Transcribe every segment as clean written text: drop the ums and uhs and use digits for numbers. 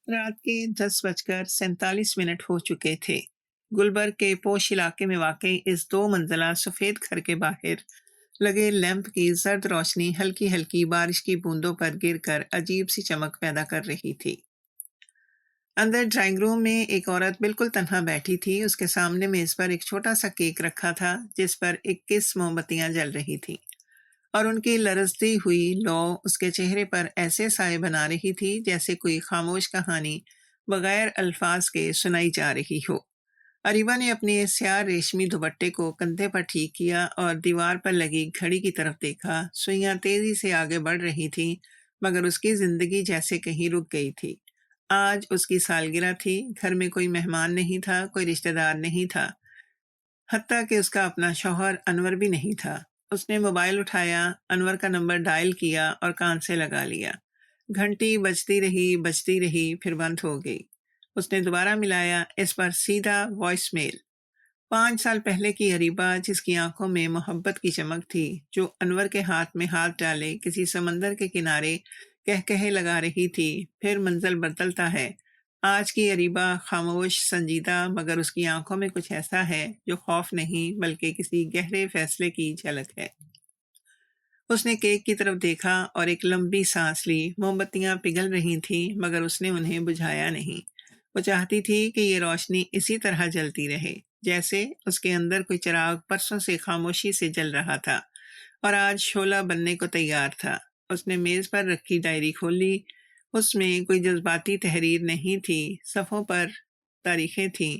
رات کے 10:47 ہو چکے تھے۔ گلبرگ کے پوش علاقے میں واقع اس 2 منزلہ سفید گھر کے باہر لگے لیمپ کی زرد روشنی ہلکی ہلکی بارش کی بوندوں پر گر کر عجیب سی چمک پیدا کر رہی تھی۔ اندر ڈرائنگ روم میں ایک عورت بالکل تنہا بیٹھی تھی۔ اس کے سامنے میز پر ایک چھوٹا سا کیک رکھا تھا جس پر 21 موم بتیاں جل رہی تھیں، اور ان کی لرزتی ہوئی لو اس کے چہرے پر ایسے سائے بنا رہی تھی جیسے کوئی خاموش کہانی بغیر الفاظ کے سنائی جا رہی ہو۔ اریبہ نے اپنے سیاہ ریشمی دوپٹے کو کندھے پر ٹھیک کیا اور دیوار پر لگی گھڑی کی طرف دیکھا۔ سوئیاں تیزی سے آگے بڑھ رہی تھیں، مگر اس کی زندگی جیسے کہیں رک گئی تھی۔ آج اس کی سالگرہ تھی، گھر میں کوئی مہمان نہیں تھا، کوئی رشتہ دار نہیں تھا، حتیٰ کہ اس کا اپنا شوہر انور بھی نہیں تھا۔ اس نے موبائل اٹھایا، انور کا نمبر ڈائل کیا اور کان سے لگا لیا۔ گھنٹی بجتی رہی، پھر بند ہو گئی۔ اس نے دوبارہ ملایا، اس پر سیدھا وائس میل۔ 5 سال پہلے کی اریبہ، جس کی آنکھوں میں محبت کی چمک تھی، جو انور کے ہاتھ میں ہاتھ ڈالے کسی سمندر کے کنارے کہے لگا رہی تھی، پھر منزل بدلتا ہے۔ آج کی اریبہ خاموش، سنجیدہ، مگر اس کی آنکھوں میں کچھ ایسا ہے جو خوف نہیں بلکہ کسی گہرے فیصلے کی جھلک ہے۔ اس نے کیک کی طرف دیکھا اور ایک لمبی سانس لی۔ موم بتیاں پگھل رہی تھیں مگر اس نے انہیں بجھایا نہیں۔ وہ چاہتی تھی کہ یہ روشنی اسی طرح جلتی رہے، جیسے اس کے اندر کوئی چراغ برسوں سے خاموشی سے جل رہا تھا اور آج شعلہ بننے کو تیار تھا۔ اس نے میز پر رکھی ڈائری کھولی۔ اس میں کوئی جذباتی تحریر نہیں تھی، صفحوں پر تاریخیں تھیں،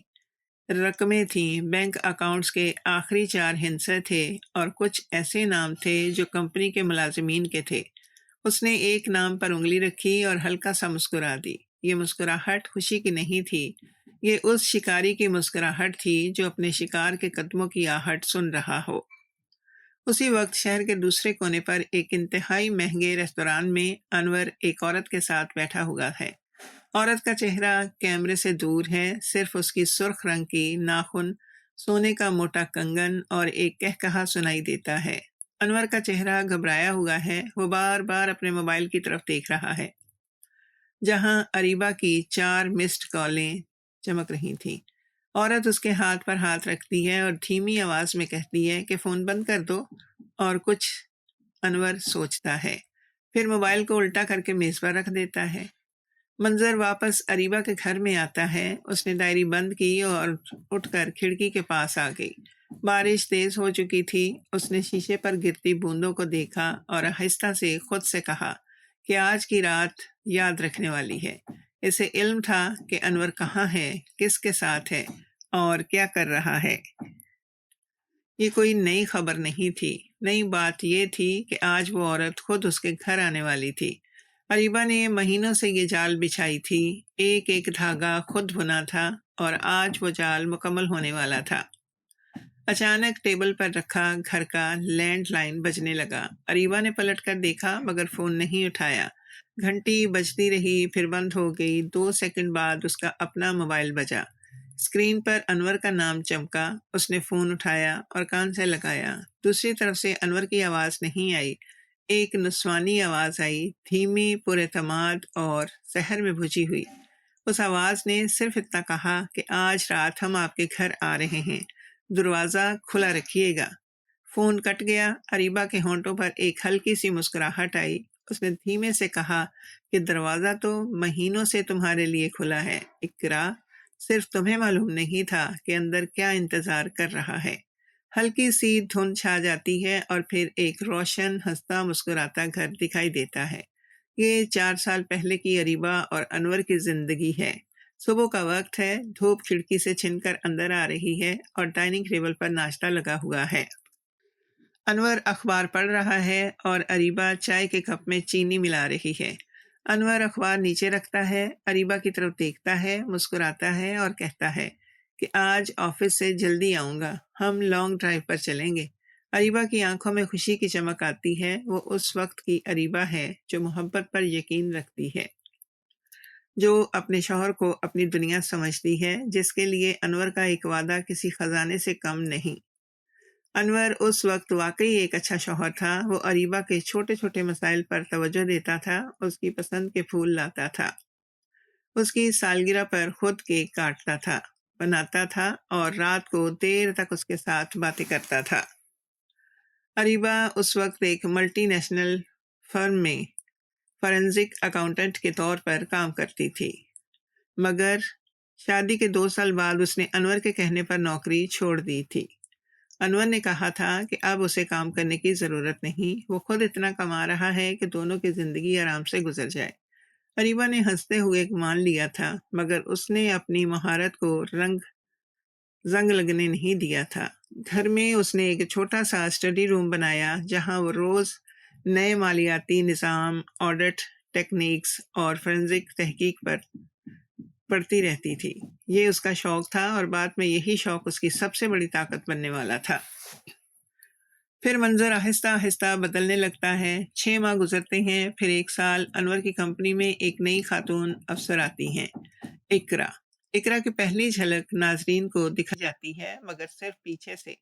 رقمیں تھیں، بینک اکاؤنٹس کے آخری 4 ہندسے تھے اور کچھ ایسے نام تھے جو کمپنی کے ملازمین کے تھے۔ اس نے ایک نام پر انگلی رکھی اور ہلکا سا مسکرا دی۔ یہ مسکراہٹ خوشی کی نہیں تھی، یہ اس شکاری کی مسکراہٹ تھی جو اپنے شکار کے قدموں کی آہٹ سن رہا ہو۔ اسی وقت شہر کے دوسرے کونے پر ایک انتہائی مہنگے ریستوران میں انور ایک عورت کے ساتھ بیٹھا ہوا ہے۔ عورت کا چہرہ کیمرے سے دور ہے، صرف اس کی سرخ رنگ کی ناخن، سونے کا موٹا کنگن اور ایک کہکہا سنائی دیتا ہے۔ انور کا چہرہ گھبرایا ہوا ہے، وہ بار بار اپنے موبائل کی طرف دیکھ رہا ہے جہاں اریبہ کی 4 مسڈ کالیں چمک رہی تھیں۔ عورت اس کے ہاتھ پر ہاتھ رکھتی ہے اور دھیمی آواز میں کہتی ہے کہ فون بند کر دو، اور کچھ انور سوچتا ہے، پھر موبائل کو الٹا کر کے میز پر رکھ دیتا ہے۔ منظر واپس اریبہ کے گھر میں آتا ہے۔ اس نے ڈائری بند کی اور اٹھ کر کھڑکی کے پاس آ گئی۔ بارش تیز ہو چکی تھی۔ اس نے شیشے پر گرتی بوندوں کو دیکھا اور آہستہ سے خود سے کہا کہ آج کی رات یاد رکھنے والی ہے۔ اسے علم تھا کہ انور کہاں ہے، کس کے ساتھ ہے اور کیا کر رہا ہے۔ یہ کوئی نئی خبر نہیں تھی، نئی بات یہ تھی کہ آج وہ عورت خود اس کے گھر آنے والی تھی۔ اریبہ نے مہینوں سے یہ جال بچھائی تھی، ایک ایک دھاگا خود بنا تھا اور آج وہ جال مکمل ہونے والا تھا۔ اچانک ٹیبل پر رکھا گھر کا لینڈ لائن بجنے لگا۔ اریبہ نے پلٹ کر دیکھا مگر فون نہیں اٹھایا۔ گھنٹی بجتی رہی، پھر بند ہو گئی۔ 2 سیکنڈ بعد اس کا اپنا موبائل بجا۔ اسکرین پر انور کا نام چمکا۔ اس نے فون اٹھایا اور کان سے لگایا۔ دوسری طرف سے انور کی آواز نہیں آئی، ایک نسوانی آواز آئی، دھیمی، پر اعتماد اور زہر میں بھجی ہوئی۔ اس آواز نے صرف اتنا کہا کہ آج رات ہم آپ کے گھر آ رہے ہیں، دروازہ کھلا رکھیے گا۔ فون کٹ گیا۔ اریبہ کے ہونٹوں پر ایک ہلکی سی مسکراہٹ آئی۔ اس نے دھیمے سے کہا کہ دروازہ تو مہینوں سے تمہارے لیے کھلا ہے اقرا، صرف تمہیں معلوم نہیں تھا کہ اندر کیا انتظار کر رہا ہے۔ ہلکی سی دھند چھا جاتی ہے اور پھر ایک روشن، ہنستا، مسکراتا گھر دکھائی دیتا ہے۔ یہ 4 سال پہلے کی اریبہ اور انور کی زندگی ہے۔ صبح کا وقت ہے، دھوپ کھڑکی سے چھن کر اندر آ رہی ہے اور ڈائننگ ٹیبل پر ناشتہ لگا ہوا ہے۔ انور اخبار پڑھ رہا ہے اور اریبہ چائے کے کپ میں چینی ملا رہی ہے۔ انور اخبار نیچے رکھتا ہے، اریبہ کی طرف دیکھتا ہے، مسکراتا ہے اور کہتا ہے کہ آج آفس سے جلدی آؤں گا، ہم لانگ ڈرائیو پر چلیں گے۔ اریبہ کی آنکھوں میں خوشی کی چمک آتی ہے۔ وہ اس وقت کی اریبہ ہے جو محبت پر یقین رکھتی ہے، جو اپنے شوہر کو اپنی دنیا سمجھتی ہے، جس کے لیے انور کا ایک وعدہ کسی خزانے سے کم نہیں۔ انور اس وقت واقعی ایک اچھا شوہر تھا۔ وہ اریبہ کے چھوٹے چھوٹے مسائل پر توجہ دیتا تھا، اس کی پسند کے پھول لاتا تھا، اس کی سالگرہ پر خود کیک کاٹتا تھا، بناتا تھا اور رات کو دیر تک اس کے ساتھ باتیں کرتا تھا۔ اریبہ اس وقت ایک ملٹی نیشنل فرم میں فورینزک اکاؤنٹنٹ کے طور پر کام کرتی تھی، مگر شادی کے 2 سال بعد اس نے انور کے کہنے پر نوکری چھوڑ دی تھی۔ انور نے کہا تھا کہ اب اسے کام کرنے کی ضرورت نہیں، وہ خود اتنا کما رہا ہے کہ دونوں کی زندگی آرام سے گزر جائے۔ اریبہ نے ہنستے ہوئے مان لیا تھا، مگر اس نے اپنی مہارت کو زنگ لگنے نہیں دیا تھا۔ گھر میں اس نے ایک چھوٹا سا اسٹڈی روم بنایا جہاں وہ روز نئے مالیاتی نظام، آڈٹ ٹیکنیکس اور فورینزک تحقیق پر پڑھتی رہتی تھی۔ یہ اس کا شوق تھا اور بعد میں یہی شوق اس کی سب سے بڑی طاقت بننے والا تھا۔ پھر منظر آہستہ آہستہ بدلنے لگتا ہے۔ 6 ماہ گزرتے ہیں، پھر 1 سال۔ انور کی کمپنی میں ایک نئی خاتون افسر آتی ہیں، اقرا کی پہلی جھلک ناظرین کو دکھ جاتی ہے، مگر صرف پیچھے سے۔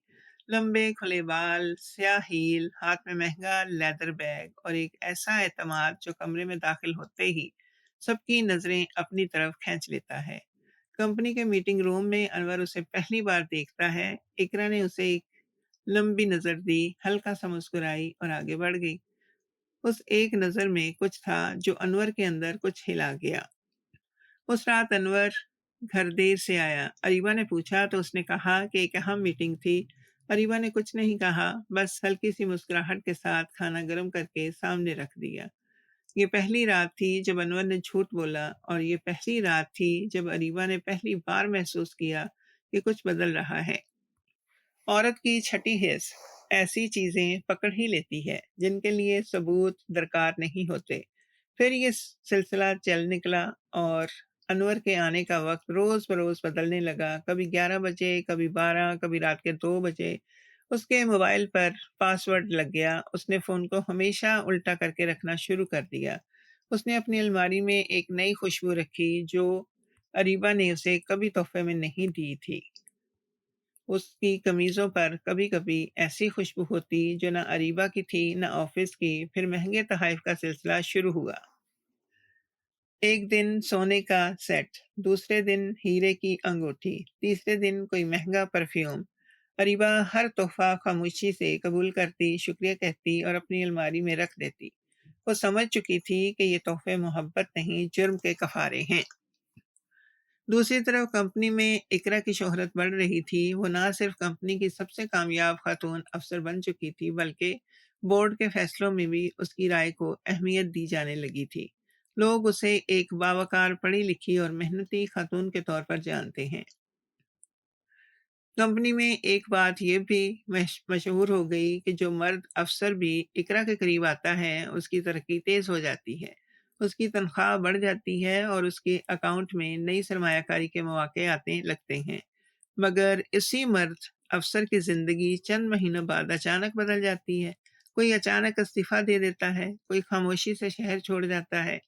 لمبے کھلے بال، سیاہ ہیل، ہاتھ میں مہنگا لیدر بیگ اور ایک ایسا اعتماد جو کمرے میں داخل ہوتے ہی سب کی نظریں اپنی طرف کھینچ لیتا ہے۔ کمپنی کے میٹنگ روم میں انور اسے پہلی بار دیکھتا ہے۔ اقرا نے اسے ایک لمبی نظر دی، ہلکا سا مسکرائی اور آگے بڑھ گئی۔ اس ایک نظر میں کچھ تھا جو انور کے اندر کچھ ہلا گیا۔ اس رات انور گھر دیر سے آیا۔ اریبہ نے پوچھا تو اس نے کہا کہ ایک اہم میٹنگ تھی۔ اریبہ نے کچھ نہیں کہا، بس ہلکی سی مسکراہٹ کے ساتھ کھانا گرم کر کے سامنے رکھ دیا۔ یہ پہلی رات تھی جب انور نے جھوٹ بولا، اور یہ پہلی رات تھی جب اریبہ نے پہلی بار محسوس کیا کہ کچھ بدل رہا ہے۔ عورت کی چھٹی حس ایسی چیزیں پکڑ ہی لیتی ہے جن کے لیے ثبوت درکار نہیں ہوتے۔ پھر یہ سلسلہ چل نکلا اور انور کے آنے کا وقت روز بروز بدلنے لگا۔ کبھی 11 بجے، کبھی 12، کبھی رات کے 2 بجے۔ اس کے موبائل پر پاس ورڈ لگ گیا۔ اس نے فون کو ہمیشہ الٹا کر کے رکھنا شروع کر دیا۔ اس نے اپنی الماری میں ایک نئی خوشبو رکھی جو اریبہ نے اسے کبھی تحفے میں نہیں دی تھی۔ اس کی قمیضوں پر کبھی کبھی ایسی خوشبو ہوتی جو نہ اریبہ کی تھی نہ آفس کی۔ پھر مہنگے تحائف کا سلسلہ شروع ہوا۔ ایک دن سونے کا سیٹ، دوسرے دن ہیرے کی انگوٹھی، تیسرے دن کوئی مہنگا پرفیوم۔ اریبہ ہر تحفہ خاموشی سے قبول کرتی، شکریہ کہتی اور اپنی الماری میں رکھ دیتی۔ وہ سمجھ چکی تھی کہ یہ تحفے محبت نہیں، جرم کے کفارے ہیں۔ دوسری طرف کمپنی میں اقرا کی شہرت بڑھ رہی تھی۔ وہ نہ صرف کمپنی کی سب سے کامیاب خاتون افسر بن چکی تھی، بلکہ بورڈ کے فیصلوں میں بھی اس کی رائے کو اہمیت دی جانے لگی تھی۔ لوگ اسے ایک باوقار، پڑھی لکھی اور محنتی خاتون کے طور پر جانتے ہیں۔ کمپنی میں ایک بات یہ بھی مشہور ہو گئی کہ جو مرد افسر بھی اقرا کے قریب آتا ہے اس کی ترقی تیز ہو جاتی ہے، اس کی تنخواہ بڑھ جاتی ہے اور اس کے اکاؤنٹ میں نئی سرمایہ کاری کے مواقع آتے لگتے ہیں۔ مگر اسی مرد افسر کی زندگی چند مہینوں بعد اچانک بدل جاتی ہے۔ کوئی اچانک استعفیٰ دے دیتا ہے، کوئی خاموشی سے شہر چھوڑ جاتا ہے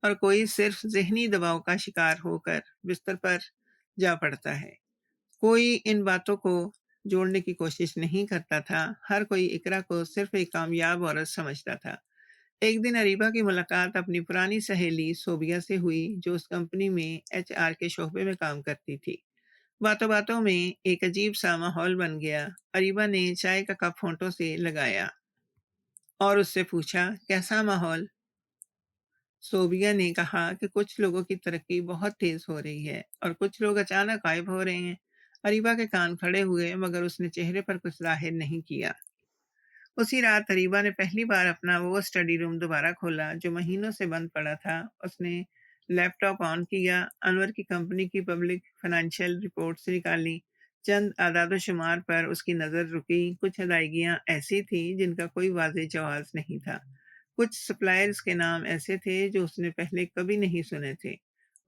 اور کوئی صرف ذہنی دباؤ کا شکار ہو کر بستر پر جا پڑتا ہے۔ کوئی ان باتوں کو جوڑنے کی کوشش نہیں کرتا تھا۔ ہر کوئی اقرا کو صرف ایک کامیاب عورت سمجھتا تھا۔ ایک دن اریبہ کی ملاقات اپنی پرانی سہیلی صوبیہ سے ہوئی جو اس کمپنی میں HR کے شعبے میں کام کرتی تھی۔ باتوں باتوں میں ایک عجیب سا ماحول بن گیا۔ اریبہ نے چائے کا کپ ہونٹوں سے لگایا اور اس سے پوچھا، کیسا ماحول؟ صوبیہ نے کہا کہ کچھ لوگوں کی ترقی بہت تیز ہو رہی ہے اور کچھ لوگ اچانک غائب ہو رہے ہیں۔ اریبہ کے کان کھڑے ہوئے مگر اس نے چہرے پر کچھ ظاہر نہیں کیا۔ اسی رات اریبہ نے پہلی بار اپنا وہ اسٹڈی روم دوبارہ کھولا جو مہینوں سے بند پڑا تھا۔ اس نے لیپ ٹاپ آن کیا، انور کی کمپنی کی پبلک فائنینشیل رپورٹس نکالی۔ چند اعداد و شمار پر اس کی نظر رکی۔ کچھ ادائیگیاں ایسی تھیں جن کا کوئی واضح جواز نہیں تھا۔ کچھ سپلائرز کے نام ایسے تھے جو اس نے پہلے کبھی نہیں سنے تھے۔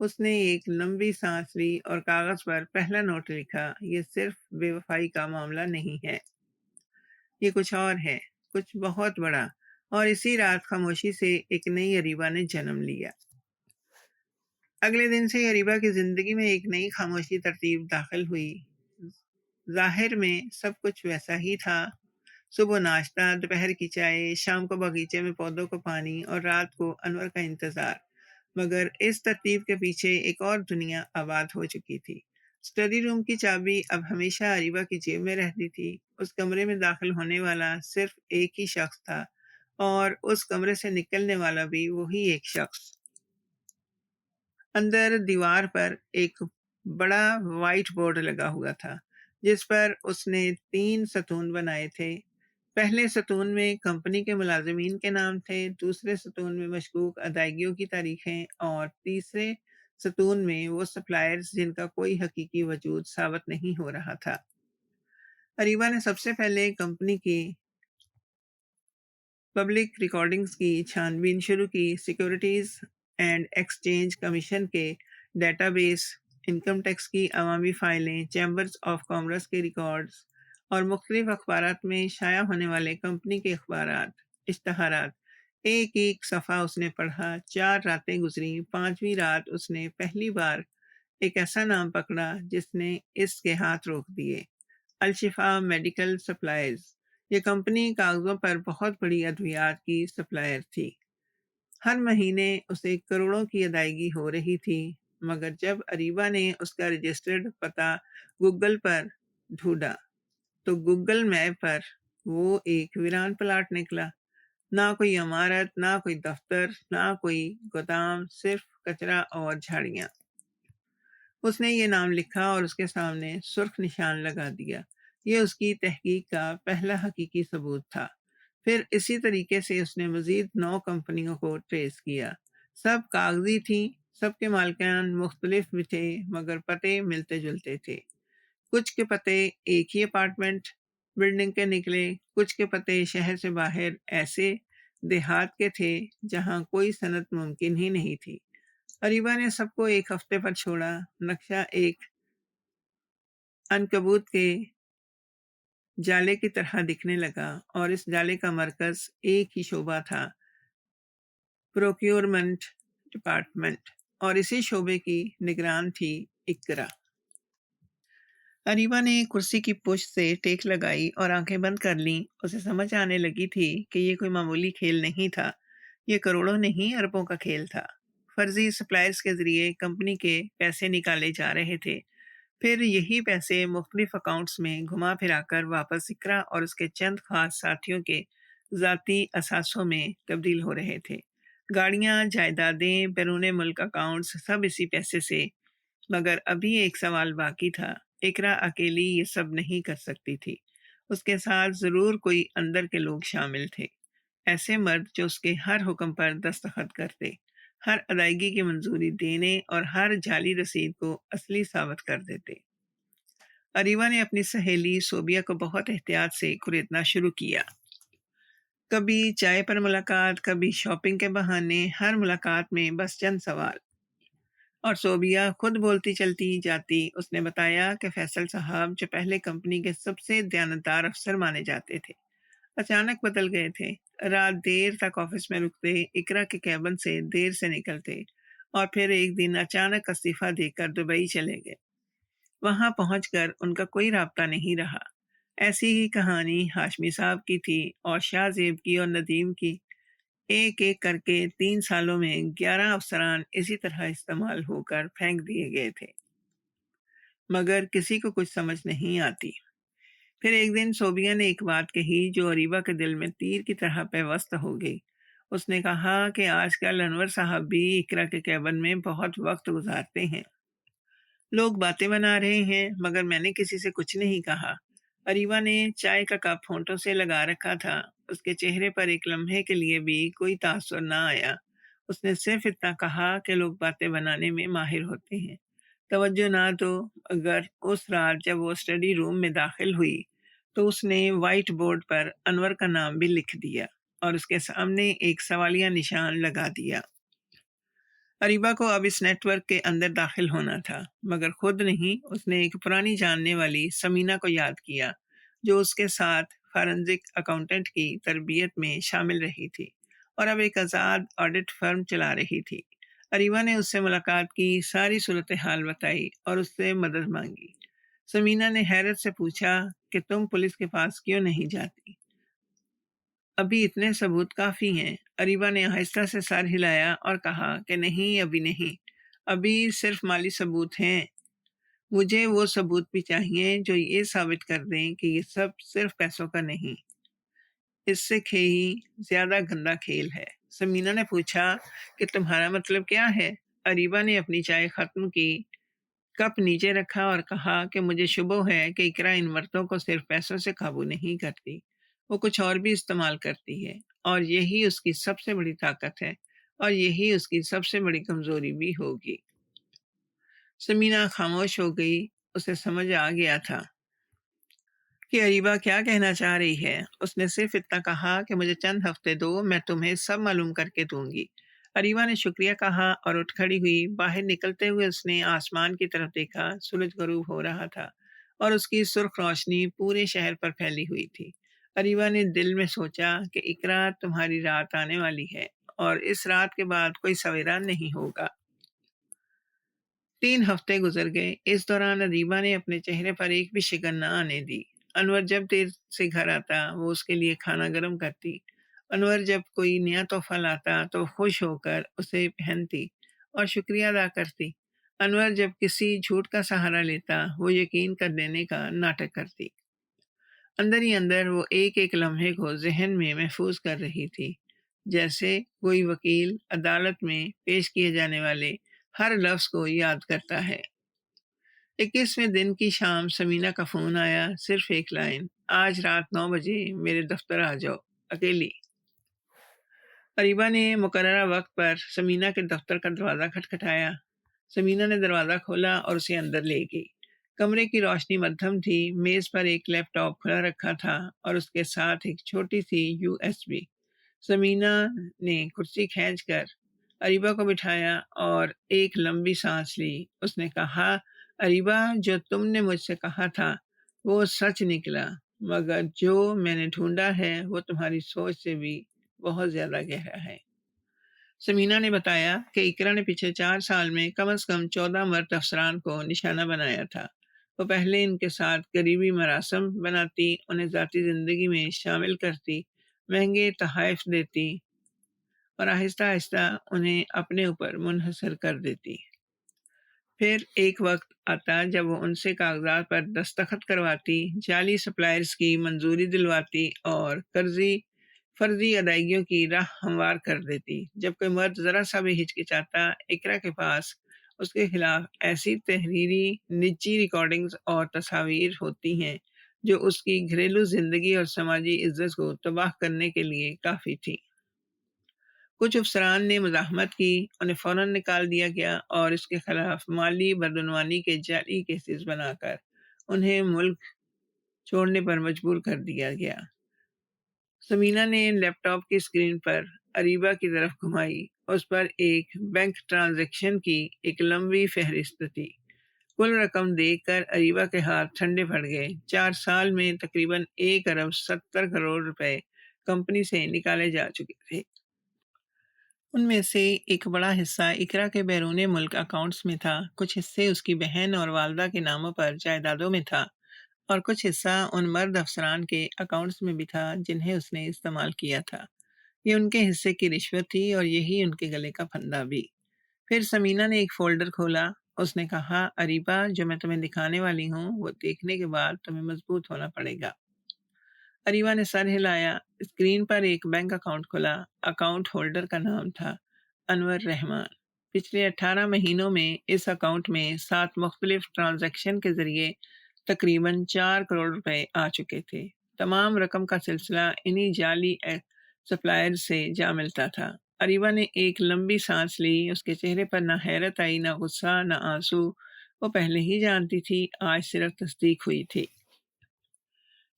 اس نے ایک لمبی سانس لی اور کاغذ پر پہلا نوٹ لکھا، یہ صرف بے وفائی کا معاملہ نہیں ہے، یہ کچھ اور ہے، کچھ بہت بڑا۔ اور اسی رات خاموشی سے ایک نئی اریبہ نے جنم لیا۔ اگلے دن سے اریبہ کی زندگی میں ایک نئی خاموشی ترتیب داخل ہوئی۔ ظاہر میں سب کچھ ویسا ہی تھا، صبح ناشتہ، دوپہر کی چائے، شام کو باغیچے میں پودوں کو پانی اور رات کو انور کا انتظار۔ مگر اس ترتیب کے پیچھے ایک اور دنیا آباد ہو چکی تھی۔ اسٹڈی روم کی چابی اب ہمیشہ اریبہ کی جیب میں رہتی تھی۔ اس کمرے میں داخل ہونے والا صرف ایک ہی شخص تھا اور اس کمرے سے نکلنے والا بھی وہی ایک شخص۔ اندر دیوار پر ایک بڑا وائٹ بورڈ لگا ہوا تھا جس پر اس نے 3 ستون بنائے تھے۔ پہلے ستون میں کمپنی کے ملازمین کے نام تھے، دوسرے ستون میں مشکوک ادائیگیوں کی تاریخیں اور تیسرے ستون میں وہ سپلائرز جن کا کوئی حقیقی وجود ثابت نہیں ہو رہا تھا۔ اریبہ نے سب سے پہلے کمپنی کی پبلک ریکارڈنگز کی چھان بین شروع کی۔ سیکورٹیز اینڈ ایکسچینج کمیشن کے ڈیٹا بیس، انکم ٹیکس کی عوامی فائلیں، چیمبرز آف کامرس کے ریکارڈز اور مختلف اخبارات میں شائع ہونے والے کمپنی کے اشتہارات۔ ایک ایک صفحہ اس نے پڑھا۔ 4 راتیں گزری۔ 5ویں رات اس نے پہلی بار ایک ایسا نام پکڑا جس نے اس کے ہاتھ روک دیے: الشفا میڈیکل سپلائز۔ یہ کمپنی کاغذوں پر بہت بڑی ادویات کی سپلائر تھی۔ ہر مہینے اسے کروڑوں کی ادائیگی ہو رہی تھی، مگر جب اریبہ نے اس کا رجسٹرڈ پتہ گوگل پر ڈھونڈا تو گوگل میپ پر وہ ایک ویران پلاٹ نکلا۔ نہ کوئی عمارت، نہ کوئی دفتر، نہ کوئی گودام، صرف کچرا اور جھاڑیاں۔ اس نے یہ نام لکھا اور اس کے سامنے سرخ نشان لگا دیا۔ یہ اس کی تحقیق کا پہلا حقیقی ثبوت تھا۔ پھر اسی طریقے سے اس نے مزید 9 کمپنیوں کو ٹریس کیا۔ سب کاغذی تھیں، سب کے مالکان مختلف بھی تھے، مگر پتے ملتے جلتے تھے۔ کچھ کے پتے ایک ہی اپارٹمنٹ بلڈنگ کے نکلے، کچھ کے پتے شہر سے باہر ایسے دیہات کے تھے جہاں کوئی صنعت ممکن ہی نہیں تھی۔ اریبہ نے سب کو ایک ہفتے پر چھوڑا۔ نقشہ ایک عنکبوت کے جالے کی طرح دکھنے لگا اور اس جالے کا مرکز ایک ہی شعبہ تھا، پروکیورمنٹ ڈپارٹمنٹ، اور اسی شعبے کی نگران تھی اقرا۔ اریبہ نے کرسی کی پشت سے ٹیک لگائی اور آنکھیں بند کر لیں۔ اسے سمجھ آنے لگی تھی کہ یہ کوئی معمولی کھیل نہیں تھا، یہ کروڑوں نہیں اربوں کا کھیل تھا۔ فرضی سپلائرز کے ذریعے کمپنی کے پیسے نکالے جا رہے تھے، پھر یہی پیسے مختلف اکاؤنٹس میں گھما پھرا کر واپس اقرا اور اس کے چند خاص ساتھیوں کے ذاتی اثاثوں میں تبدیل ہو رہے تھے۔ گاڑیاں، جائیدادیں، بیرون ملک اکاؤنٹس، سب اسی پیسے سے۔ مگر ابھی ایک سوال باقی تھا۔ اقرا اکیلی یہ سب نہیں کر سکتی تھی، اس کے ساتھ ضرور کوئی اندر کے لوگ شامل تھے، ایسے مرد جو اس کے ہر حکم پر دستخط کرتے، ہر ادائیگی کی منظوری دینے اور ہر جعلی رسید کو اصلی ثابت کر دیتے۔ اریبہ نے اپنی سہیلی صوبیہ کو بہت احتیاط سے کریدنا شروع کیا۔ کبھی چائے پر ملاقات، کبھی شاپنگ کے بہانے، ہر ملاقات میں بس چند سوال، اور صوبیہ خود بولتی چلتی جاتی۔ اس نے بتایا کہ فیصل صاحب جو پہلے کمپنی کے سب سے دیانتدار افسر مانے جاتے تھے، اچانک بدل گئے تھے۔ رات دیر تک آفس میں رکتے، اقرا کے کیبن سے دیر سے نکلتے اور پھر ایک دن اچانک استعفیٰ دے کر دبئی چلے گئے۔ وہاں پہنچ کر ان کا کوئی رابطہ نہیں رہا۔ ایسی ہی کہانی ہاشمی صاحب کی تھی اور شاہ زیب کی اور ندیم کی۔ ایک ایک کر کے 3 سالوں میں 11 افسران اسی طرح استعمال ہو کر پھینک دیے گئے تھے، مگر کسی کو کچھ سمجھ نہیں آتی۔ پھر ایک دن صوبیہ نے ایک بات کہی جو اریبہ کے دل میں تیر کی طرح پیوست ہو گئی۔ اس نے کہا کہ آج کل انور صاحب بھی اقرا کے کیبن میں بہت وقت گزارتے ہیں۔ لوگ باتیں بنا رہے ہیں، مگر میں نے کسی سے کچھ نہیں کہا۔ اریبہ نے چائے کا کپ ہونٹوں سے لگا رکھا تھا۔ اس کے چہرے پر ایک لمحے کے لیے بھی کوئی تاثر نہ آیا۔ اس نے صرف اتنا کہا کہ لوگ باتیں بنانے میں ماہر ہوتے ہیں۔ توجہ نہ دو، اگر اس رات جب وہ اسٹڈی روم میں داخل ہوئی تو اس نے وائٹ بورڈ پر انور کا نام بھی لکھ دیا اور اس کے سامنے ایک سوالیہ نشان لگا دیا۔ اریبہ کو اب اس نیٹ ورک کے اندر داخل ہونا تھا، مگر خود نہیں۔ اس نے ایک پرانی جاننے والی سمینا کو یاد کیا جو اس کے ساتھ فارنزک اکاؤنٹنٹ کی تربیت میں شامل رہی تھی اور اب ایک آزاد آڈٹ فرم چلا رہی تھی۔ اریبہ نے اس سے ملاقات کی، ساری صورتحال بتائی اور اس سے مدد مانگی۔ سمینا نے حیرت سے پوچھا کہ تم پولیس کے پاس کیوں نہیں جاتی؟ ابھی اتنے ثبوت کافی ہیں۔ اریبہ نے آہستہ سے سر ہلایا اور کہا کہ نہیں، ابھی نہیں، ابھی صرف مالی ثبوت ہیں۔ مجھے وہ ثبوت بھی چاہیے جو یہ ثابت کر دیں کہ یہ سب صرف پیسوں کا نہیں، اس سے ہی زیادہ گندا کھیل ہے۔ سمینا نے پوچھا کہ تمہارا مطلب کیا ہے؟ اریبہ نے اپنی چائے ختم کی، کپ نیچے رکھا اور کہا کہ مجھے شبہ ہے کہ اقرا ان مردوں کو صرف پیسوں سے قابو نہیں کرتی، وہ کچھ اور بھی استعمال کرتی ہے، اور یہی اس کی سب سے بڑی طاقت ہے، اور یہی اس کی سب سے بڑی کمزوری بھی ہوگی۔ سمینا خاموش ہو گئی۔ اسے سمجھ آ گیا تھا کہ اریبہ کیا کہنا چاہ رہی ہے۔ اس نے صرف اتنا کہا کہ مجھے چند ہفتے دو، میں تمہیں سب معلوم کر کے دوں گی۔ اریبہ نے شکریہ کہا اور اٹھ کھڑی ہوئی۔ باہر نکلتے ہوئے اس نے آسمان کی طرف دیکھا۔ سورج غروب ہو رہا تھا اور اس کی سرخ روشنی پورے شہر پر پھیلی ہوئی تھی۔ اریبہ نے دل میں سوچا کہ اقرا، تمہاری رات آنے والی ہے، اور اس رات کے بعد کوئی سویرا نہیں ہوگا۔ 3 ہفتے گزر گئے۔ اس دوران اریبہ نے اپنے چہرے پر ایک بھی شکن نہ آنے دی۔ انور جب دیر سے گھر آتا وہ اس کے لیے کھانا گرم کرتی۔ انور جب کوئی نیا تحفہ لاتا تو خوش ہو کر اسے پہنتی اور شکریہ ادا کرتی۔ انور جب کسی جھوٹ کا سہارا لیتا وہ یقین کر دینے کا ناٹک کرتی۔ اندر ہی اندر وہ ایک ایک لمحے کو ذہن میں محفوظ کر رہی تھی، جیسے کوئی وکیل عدالت میں پیش کیے جانے والے ہر لفظ کو یاد کرتا ہے۔ 21ویں دن کی شام سمینا کا فون آیا، صرف ایک لائن: آج رات 9 بجے میرے دفتر آ جاؤ، اکیلی۔ اریبہ نے مقررہ وقت پر سمینا کے دفتر کا دروازہ کھٹکھٹایا۔ سمینا نے دروازہ کھولا اور اسے اندر لے گئی۔ کمرے کی روشنی مدھم تھی۔ میز پر ایک لیپ ٹاپ کھلا رکھا تھا اور اس کے ساتھ ایک چھوٹی سی USB۔ سمینا نے کرسی کھینچ کر اریبہ کو بٹھایا اور ایک لمبی سانس لی۔ اس نے کہا، اریبہ، جو تم نے مجھ سے کہا تھا وہ سچ نکلا، مگر جو میں نے ڈھونڈا ہے وہ تمہاری سوچ سے بھی بہت زیادہ گہرا ہے۔ سمینا نے بتایا کہ اقرا نے پچھلے 4 سال میں کم از کم 14 مرد افسران کو نشانہ بنایا تھا۔ وہ پہلے ان کے ساتھ قریبی مراسم بناتی، انہیں ذاتی زندگی میں شامل کرتی، مہنگے تحائف دیتی اور آہستہ آہستہ انہیں اپنے اوپر منحصر کر دیتی۔ پھر ایک وقت آتا جب وہ ان سے کاغذات پر دستخط کرواتی، جعلی سپلائرز کی منظوری دلواتی اور فرضی ادائیگیوں کی راہ ہموار کر دیتی۔ جب کوئی مرد ذرا سا بھی ہچکچاتا، اقرا کے پاس اس کے خلاف ایسی تحریری نجی ریکارڈنگز اور تصاویر ہوتی ہیں جو اس کی گھریلو زندگی اور سماجی عزت کو تباہ کرنے کے لیے کافی تھی۔ کچھ افسران نے مزاحمت کی، انہیں فوراً نکال دیا گیا اور اس کے خلاف مالی بدعنوانی کے جعلی کیسز بنا کر انہیں ملک چھوڑنے پر مجبور کر دیا گیا۔ سمینا نے لیپ ٹاپ کی اسکرین پر اریبہ کی طرف گھمائی۔ اس پر ایک بینک ٹرانزیکشن کی ایک لمبی فہرست تھی۔ کل رقم دیکھ کر اریبہ کے ہاتھ ٹھنڈے پڑ گئے۔ 4 سال میں تقریباً 1 ارب 70 کروڑ روپے کمپنی سے نکالے جا چکے تھے۔ ان میں سے ایک بڑا حصہ اقرا کے بیرون ملک اکاؤنٹس میں تھا، کچھ حصے اس کی بہن اور والدہ کے ناموں پر جائیدادوں میں تھا، اور کچھ حصہ ان مرد افسران کے اکاؤنٹس میں بھی تھا جنہیں اس نے استعمال کیا تھا۔ یہ ان کے حصے کی رشوت تھی اور یہی ان کے گلے کا پھندا بھی۔ پھر سمینا نے ایک فولڈر کھولا۔ اس نے کہا، اریبہ، جو میں تمہیں دکھانے والی ہوں وہ دیکھنے کے بعد تمہیں مضبوط ہونا پڑے گا۔ اریبہ نے سر ہلایا۔ اسکرین پر ایک بینک اکاؤنٹ کھلا۔ اکاؤنٹ ہولڈر کا نام تھا انور رحمان۔ پچھلے 18 مہینوں میں اس اکاؤنٹ میں 7 مختلف ٹرانزیکشن کے ذریعے تقریباً 4 کروڑ روپے آ چکے تھے۔ تمام رقم کا سلسلہ انہی جعلی سپلائر سے جا ملتا تھا۔ اریبہ نے ایک لمبی سانس لی۔ اس کے چہرے پر نہ حیرت آئی، نہ غصہ، نہ آنسو۔ وہ پہلے ہی جانتی تھی، آج صرف تصدیق ہوئی تھی۔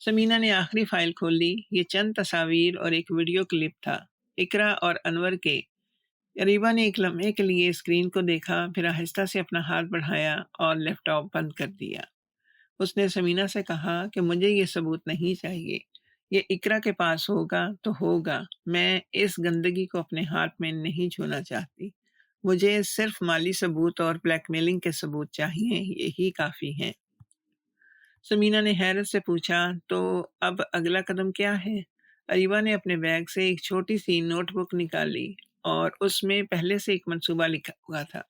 سمینا نے آخری فائل کھول لی۔ یہ چند تصاویر اور ایک ویڈیو کلپ تھا، اقرا اور انور کے۔ اریبہ نے ایک لمحے کے لیے اسکرین کو دیکھا، پھر آہستہ سے اپنا ہاتھ بڑھایا اور لیپ ٹاپ بند کر دیا۔ اس نے سمینا سے کہا کہ مجھے یہ ثبوت نہیں چاہیے، یہ اقرا کے پاس ہوگا تو ہوگا، میں اس گندگی کو اپنے ہاتھ میں نہیں چھونا چاہتی، مجھے صرف مالی ثبوت اور بلیک میلنگ کے ثبوت چاہیے، یہی کافی ہیں۔ سمینا نے حیرت سے پوچھا، تو اب اگلا قدم کیا ہے؟ اریبا نے اپنے بیگ سے ایک چھوٹی سی نوٹ بک نکالی اور اس میں پہلے سے ایک منصوبہ لکھا ہوا تھا۔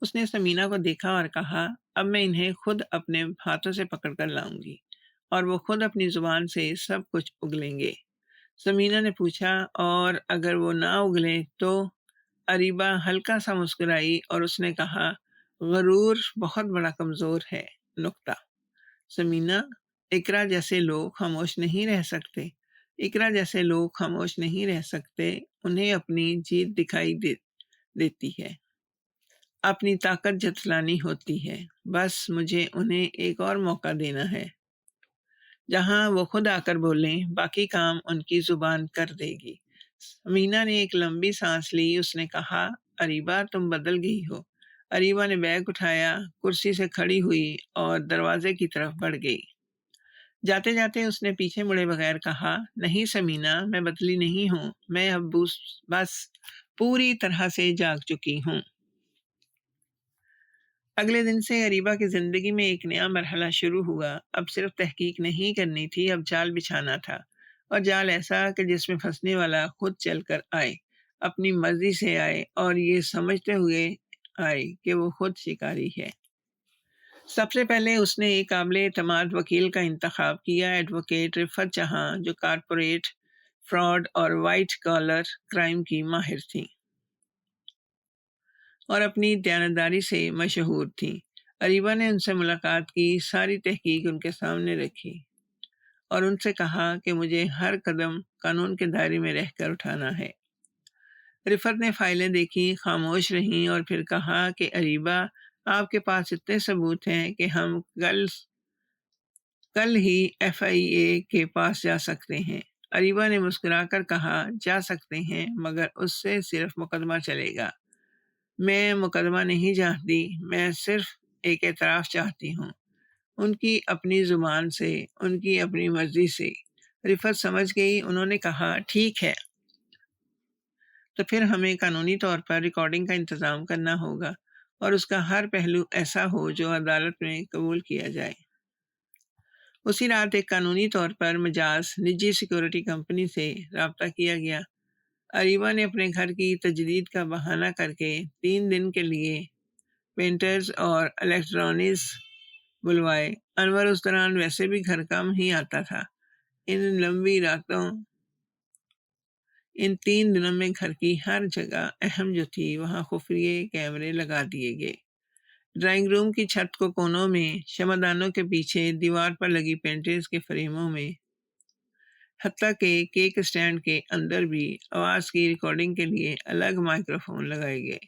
اس نے سمینا کو دیکھا اور کہا، اب میں انہیں خود اپنے ہاتھوں سے پکڑ کر لاؤں گی اور وہ خود اپنی زبان سے سب کچھ اگلیں گے۔ سمینا نے پوچھا، اور اگر وہ نہ اگلے تو؟ اریبا ہلکا سا مسکرائی اور اس نے کہا، غرور بہت بڑا کمزور ہے۔ نقطہ۔ سمینا، اقرا جیسے لوگ خاموش نہیں رہ سکتے۔ اقرا جیسے لوگ خاموش نہیں رہ سکتے۔ انہیں اپنی جیت دکھائی دیتی ہے، اپنی طاقت جتلانی ہوتی ہے۔ بس مجھے انہیں ایک اور موقع دینا ہے۔ جہاں وہ خود آ کر بولیں، باقی کام ان کی زبان کر دے گی۔ سمینا نے ایک لمبی سانس لی۔ اس نے کہا، اریبا تم بدل گئی ہو۔ اریبا نے بیگ اٹھایا، کرسی سے کھڑی ہوئی اور دروازے کی طرف بڑھ گئی۔ جاتے جاتے اس نے پیچھے مڑے بغیر کہا، نہیں سمینا، میں بدلی نہیں ہوں۔ میں اب بس پوری طرح سے جاگ چکی ہوں۔ اگلے دن سے اریبا کی زندگی میں ایک نیا مرحلہ شروع ہوا۔ اب صرف تحقیق نہیں کرنی تھی، اب جال بچھانا تھا، اور جال ایسا کہ جس میں پھنسنے والا خود چل کر آئے، اپنی مرضی سے آئے اور یہ سمجھتے ہوئے آئے کہ وہ خود شکاری ہے۔ سب سے پہلے اس نے ایک قابل اعتماد وکیل کا انتخاب کیا، ایڈوکیٹ رفت جہاں، جو کارپوریٹ فراڈ اور وائٹ کالر کرائم کی ماہر تھیں اور اپنی دیانتداری سے مشہور تھیں۔ اریبا نے ان سے ملاقات کی، ساری تحقیق ان کے سامنے رکھی اور ان سے کہا کہ مجھے ہر قدم قانون کے دائرے میں رہ کر اٹھانا ہے۔ رفت نے فائلیں دیکھی، خاموش رہیں اور پھر کہا کہ اریبا، آپ کے پاس اتنے ثبوت ہیں کہ ہم کل ہی FIA کے پاس جا سکتے ہیں۔ اریبا نے مسکرا کر کہا، جا سکتے ہیں، مگر اس سے صرف مقدمہ چلے گا۔ میں مقدمہ نہیں چاہتی، میں صرف ایک اعتراف چاہتی ہوں، ان کی اپنی زبان سے، ان کی اپنی مرضی سے۔ رفت سمجھ گئی۔ انہوں نے کہا، ٹھیک ہے، تو پھر ہمیں قانونی طور پر ریکارڈنگ کا انتظام کرنا ہوگا اور اس کا ہر پہلو ایسا ہو جو عدالت میں قبول کیا جائے۔ اسی رات ایک قانونی طور پر مجاز نجی سیکورٹی کمپنی سے رابطہ کیا گیا۔ اریبا نے اپنے گھر کی تجدید کا بہانہ کر کے 3 دن کے لیے پینٹرز اور الیکٹرانز بلوائے۔ انور اس دوران ویسے بھی گھر کم ہی آتا تھا۔ ان لمبی راتوں، ان 3 دنوں میں گھر کی ہر جگہ اہم جو تھی وہاں خفیہ کیمرے لگا دیے گئے۔ ڈرائنگ روم کی چھت کو کونوں میں، شمعدانوں کے پیچھے، دیوار پر لگی پینٹنگز کے فریموں میں، حتیٰ کہ کیک اسٹینڈ کے اندر بھی آواز کی ریکارڈنگ کے لیے الگ مائکروفون لگائے گئے،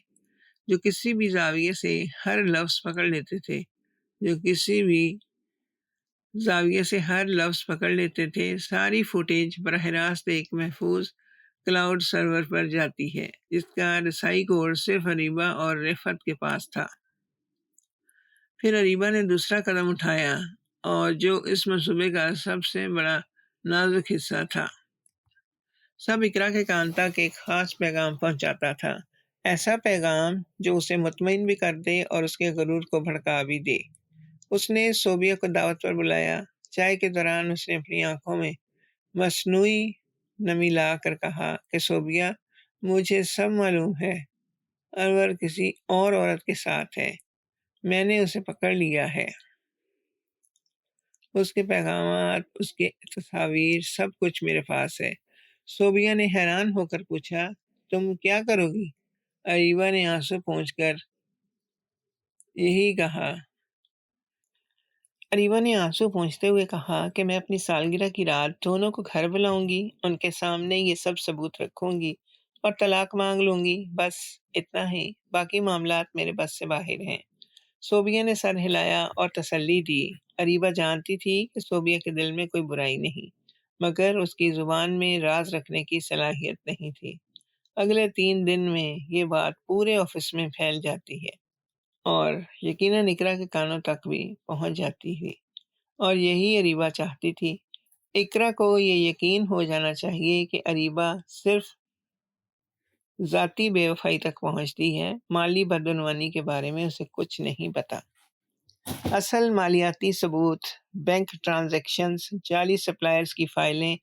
جو کسی بھی زاویے سے ہر لفظ پکڑ لیتے تھے، پکڑ لیتے تھے۔ ساری فوٹیج براہ راست ایک محفوظ کلاؤڈ سرور پر جاتی ہے، جس کا رسائی کوڈ صرف اریبا اور رفت کے پاس تھا۔ پھر اریبا نے دوسرا قدم اٹھایا، اور جو اس منصوبے کا سب سے بڑا نازک حصہ تھا۔ سب اقرا کے کان تک ایک خاص پیغام پہنچاتا تھا، ایسا پیغام جو اسے مطمئن بھی کر دے اور اس کے غرور کو بھڑکا بھی دے۔ اس نے صوبیہ کو دعوت پر بلایا۔ چائے کے دوران اس نے اپنی آنکھوں میں مصنوعی نمی لا کر کہا کہ صوبیہ، مجھے سب معلوم ہے، انور کسی اور عورت کے ساتھ ہے، میں نے اسے پکڑ لیا ہے۔ اس کے پیغامات، اس کے تصاویر، سب کچھ میرے پاس ہے۔ صوبیہ نے حیران ہو کر پوچھا، تم کیا کرو گی؟ اریبا نے آنسو پونچھ کر یہی کہا۔ اریبا نے آنسو پونچھتے ہوئے کہا کہ میں اپنی سالگرہ کی رات دونوں کو گھر بلاؤں گی، ان کے سامنے یہ سب ثبوت رکھوں گی اور طلاق مانگ لوں گی، بس اتنا ہی، باقی معاملات میرے بس سے باہر ہیں۔ صوبیہ نے سر ہلایا اور تسلی دی۔ اریبا جانتی تھی کہ صوبیہ کے دل میں کوئی برائی نہیں، مگر اس کی زبان میں راز رکھنے کی صلاحیت نہیں تھی۔ اگلے 3 دن میں یہ بات پورے آفس میں پھیل جاتی ہے اور یقیناً اقرا کے کانوں تک بھی پہنچ جاتی ہے، اور یہی اریبا چاہتی تھی۔ اقرا کو یہ یقین ہو جانا چاہیے کہ اریبا صرف ذاتی بے وفائی تک پہنچتی ہے، مالی بدعنوانی کے بارے میں اسے کچھ نہیں پتا۔ اصل مالیاتی ثبوت، بینک ٹرانزیکشنز، جعلی سپلائرز کی فائلیں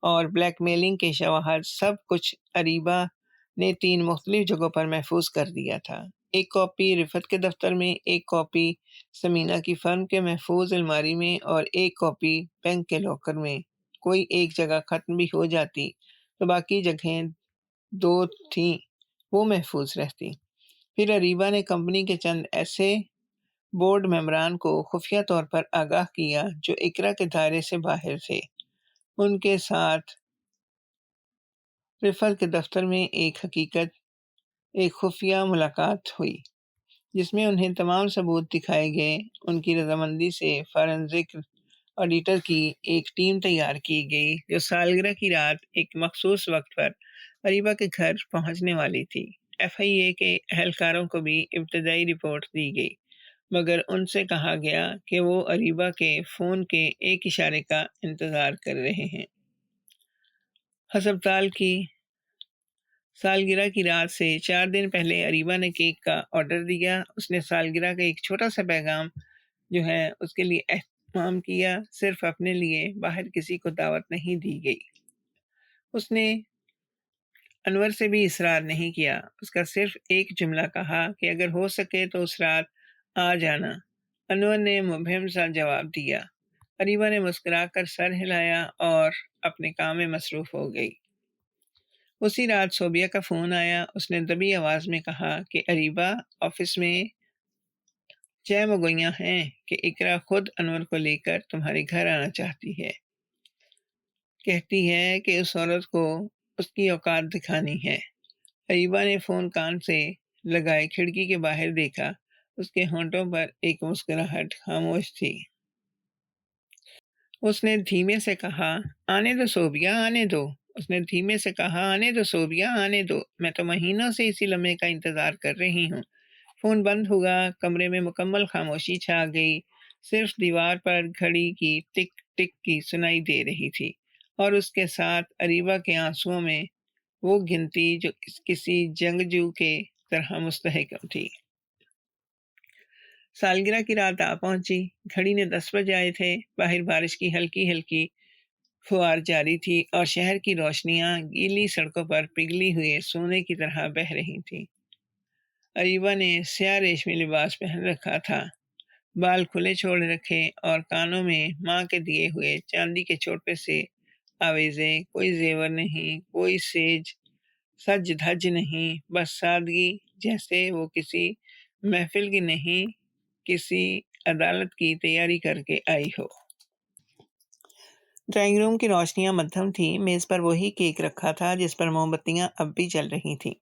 اور بلیک میلنگ کے شواہد، سب کچھ اریبہ نے 3 مختلف جگہوں پر محفوظ کر دیا تھا۔ ایک کاپی رفعت کے دفتر میں، ایک کاپی سمینہ کی فرم کے محفوظ الماری میں، اور ایک کاپی بینک کے لاکر میں۔ کوئی ایک جگہ ختم بھی ہو جاتی تو باقی جگہیں 2 تھیں وہ محفوظ رہتی۔ پھر اریبہ نے کمپنی کے چند ایسے بورڈ ممبران کو خفیہ طور پر آگاہ کیا جو اقرا کے دائرے سے باہر تھے۔ ان کے ساتھ رفعت کے دفتر میں ایک خفیہ ملاقات ہوئی جس میں انہیں تمام ثبوت دکھائے گئے۔ ان کی رضامندی سے فارنزک آڈیٹر کی ایک ٹیم تیار کی گئی جو سالگرہ کی رات ایک مخصوص وقت پر اریبہ کے گھر پہنچنے والی تھی۔ FIA کے اہلکاروں کو بھی ابتدائی رپورٹ دی گئی، مگر ان سے کہا گیا کہ وہ اریبہ کے فون کے ایک اشارے کا انتظار کر رہے ہیں۔ ہسپتال کی سالگرہ کی رات سے 4 دن پہلے اریبہ نے کیک کا آرڈر دیا۔ اس نے سالگرہ کا ایک چھوٹا سا پیغام جو ہے اس کے لیے اہتمام کیا، صرف اپنے لیے، باہر کسی کو دعوت نہیں دی گئی۔ اس نے انور سے بھی اصرار نہیں کیا، اس کا صرف ایک جملہ کہا کہ اگر ہو سکے تو اس رات آ جانا۔ انور نے مبہم سا جواب دیا۔ اریبہ نے مسکرا کر سر ہلایا اور اپنے کام میں مصروف ہو گئی۔ اسی رات صوبیہ کا فون آیا۔ اس نے دبی آواز میں کہا کہ اریبہ، آفس میں چہ مگویاں ہیں کہ اقرا خود انور کو لے کر تمہارے گھر آنا چاہتی ہے۔ کہتی ہے کہ اس عورت کو اس کی اوقات دکھانی ہے۔ اریبہ نے فون کان سے لگائے کھڑکی کے باہر دیکھا۔ اس کے ہونٹوں پر ایک مسکراہٹ خاموش تھی۔ اس نے دھیمے سے کہا، آنے دو صوبیہ، آنے دو۔ اس نے دھیمے سے کہا، آنے دو صوبیہ، آنے دو۔ میں تو مہینوں سے اسی لمحے کا انتظار کر رہی ہوں۔ فون بند ہوا۔ کمرے میں مکمل خاموشی چھا گئی۔ صرف دیوار پر گھڑی کی ٹک ٹک کی سنائی دے رہی تھی، اور اس کے ساتھ اریبہ کے آنسوؤں میں وہ گنتی جو کسی جنگجو کے طرح مستحکم تھی۔ سالگرہ کی رات آ پہنچی۔ گھڑی نے 10 بجے آئے تھے۔ باہر بارش کی ہلکی ہلکی فوار جاری تھی اور شہر کی روشنیاں گیلی سڑکوں پر پگھلی ہوئے سونے کی طرح بہہ رہی تھیں۔ اریبہ نے سیاہ ریشمی لباس پہن رکھا تھا، بال کھلے چھوڑ رکھے اور کانوں میں ماں کے دیے ہوئے چاندی کے چھوٹے سے آویزے۔ کوئی زیور نہیں، کوئی سج دھج نہیں، بس سادگی، جیسے وہ کسی محفل کی نہیں، کسی عدالت کی تیاری کر کے آئی ہو۔ ڈرائنگ روم کی روشنیاں مدھم تھیں۔ میز پر وہی کیک رکھا تھا جس پر موم بتیاں اب بھی جل رہی تھیں۔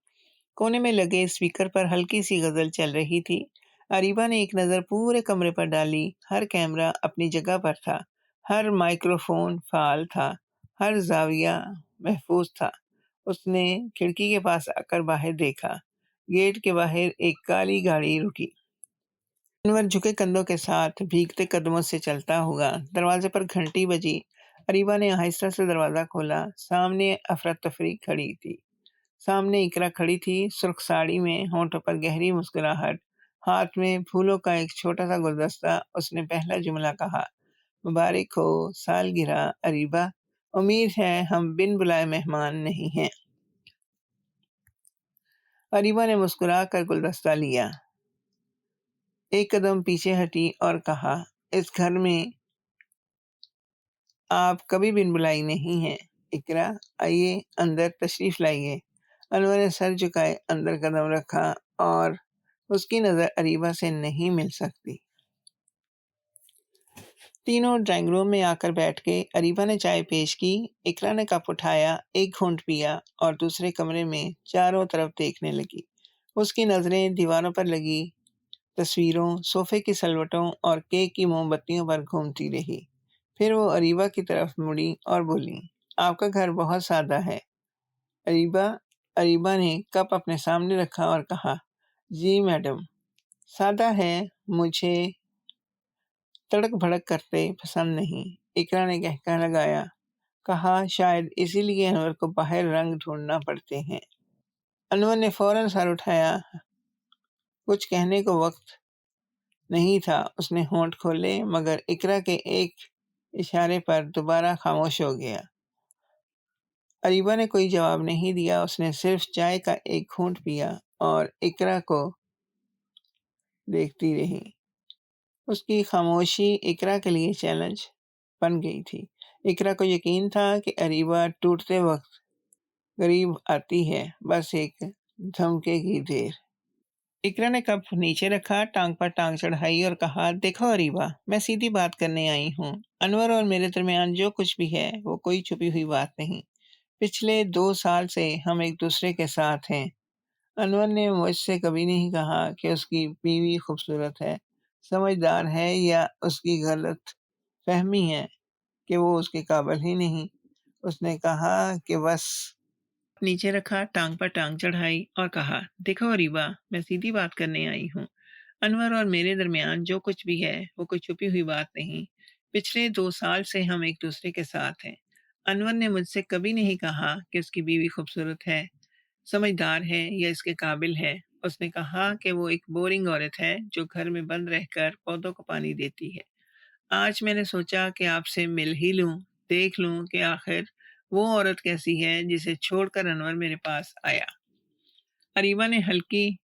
کونے میں لگے اسپیکر پر ہلکی سی غزل چل رہی تھی۔ اریبہ نے ایک نظر پورے کمرے پر ڈالی۔ ہر کیمرہ اپنی جگہ پر تھا، ہر مائکروفون فعال تھا، ہر زاویہ محفوظ تھا۔ اس نے کھڑکی کے پاس آ کر باہر دیکھا۔ گیٹ کے باہر ایک کالی گاڑی رکی۔ انور جھکے کندھوں کے ساتھ بھیگتے قدموں سے چلتا ہوا۔ دروازے پر گھنٹی بجی۔ اریبہ نے آہستہ سے دروازہ کھولا۔ سامنے افراتفری کھڑی تھی۔ سامنے اقرا کھڑی تھی، سرخ ساڑی میں، ہونٹوں پر گہری مسکراہٹ، ہاتھ میں پھولوں کا ایک چھوٹا سا گلدستہ۔ اس نے پہلا جملہ کہا، مبارک ہو سالگرہ اریبہ، امید ہے ہم بن بلائے مہمان نہیں ہیں۔ اریبہ نے مسکرا کر گلدستہ لیا، ایک قدم پیچھے ہٹی اور کہا، اس گھر میں آپ کبھی بن بلائی نہیں ہیں۔ اقرا، آئیے اندر تشریف لائیے۔ انور نے سر جھکائے اندر قدم رکھا اور اس کی نظر اریبہ سے نہیں مل سکتی۔ تینوں ڈرائنگ روم میں آ کر بیٹھ گئے۔ اریبہ نے چائے پیش کی۔ اقرا نے کپ اٹھایا، ایک گھونٹ پیا اور دوسرے کمرے میں چاروں طرف دیکھنے لگی۔ اس کی نظریں دیواروں پر لگی تصویروں، صوفے کی سلوٹوں اور کیک کی موم بتیوں پر گھومتی رہی۔ پھر وہ اریبہ کی طرف مڑی اور بولی، آپ کا گھر بہت سادہ ہے اریبہ نے کپ اپنے سامنے رکھا اور کہا، جی میڈم، سادہ ہے، مجھے تڑک بھڑک کرتے پسند نہیں۔ اقرا نے کہکہا لگایا، کہا، شاید اسی لیے انور کو باہر رنگ ڈھونڈنا پڑتے ہیں۔ انور نے فوراً سر اٹھایا۔ کچھ کہنے کو وقت نہیں تھا۔ اس نے ہونٹ کھولے مگر اقرا کے ایک اشارے پر دوبارہ خاموش ہو گیا۔ اریبہ نے کوئی جواب نہیں دیا، اس نے صرف چائے کا ایک گھونٹ پیا اور اقرا کو دیکھتی رہی۔ اس کی خاموشی اقرا کے لیے چیلنج بن گئی تھی۔ اقرا کو یقین تھا کہ اریبہ ٹوٹتے وقت قریب آتی ہے، بس ایک دھمکے کی دیر۔ اقرا نے کپ نیچے رکھا، ٹانگ پر ٹانگ چڑھائی اور کہا، دیکھو اریبہ، میں سیدھی بات کرنے آئی ہوں۔ انور اور میرے درمیان جو کچھ بھی ہے وہ کوئی چھپی ہوئی بات نہیں۔ پچھلے 2 سال سے ہم ایک دوسرے کے ساتھ ہیں۔ انور نے مجھ سے کبھی نہیں کہا کہ اس کی بیوی خوبصورت ہے، سمجھدار ہے یا اس کی غلط فہمی ہے کہ وہ اس کے قابل ہی نہیں۔ اس نے کہا کہ بس نیچے رکھا، ٹانگ پر ٹانگ چڑھائی اور کہا، دیکھو اریبہ، میں سیدھی بات کرنے آئی ہوں۔ انور اور میرے درمیان جو کچھ بھی ہے وہ کوئی چھپی ہوئی بات نہیں۔ پچھلے 2 سال سے ہم ایک دوسرے کے ساتھ ہیں۔ انور نے مجھ سے کبھی نہیں کہا کہ اس کی بیوی خوبصورت ہے، سمجھدار ہے یا اس کے قابل ہے۔ اس نے کہا کہ وہ ایک بورنگ عورت ہے جو گھر میں بند رہ کر پودوں کو پانی دیتی ہے۔ آج میں نے سوچا کہ آپ سے مل ہی لوں، دیکھ لوں کہ آخر وہ عورت کیسی ہے جسے چھوڑ کر انور میرے پاس آیا۔ اریبہ نے ہلکی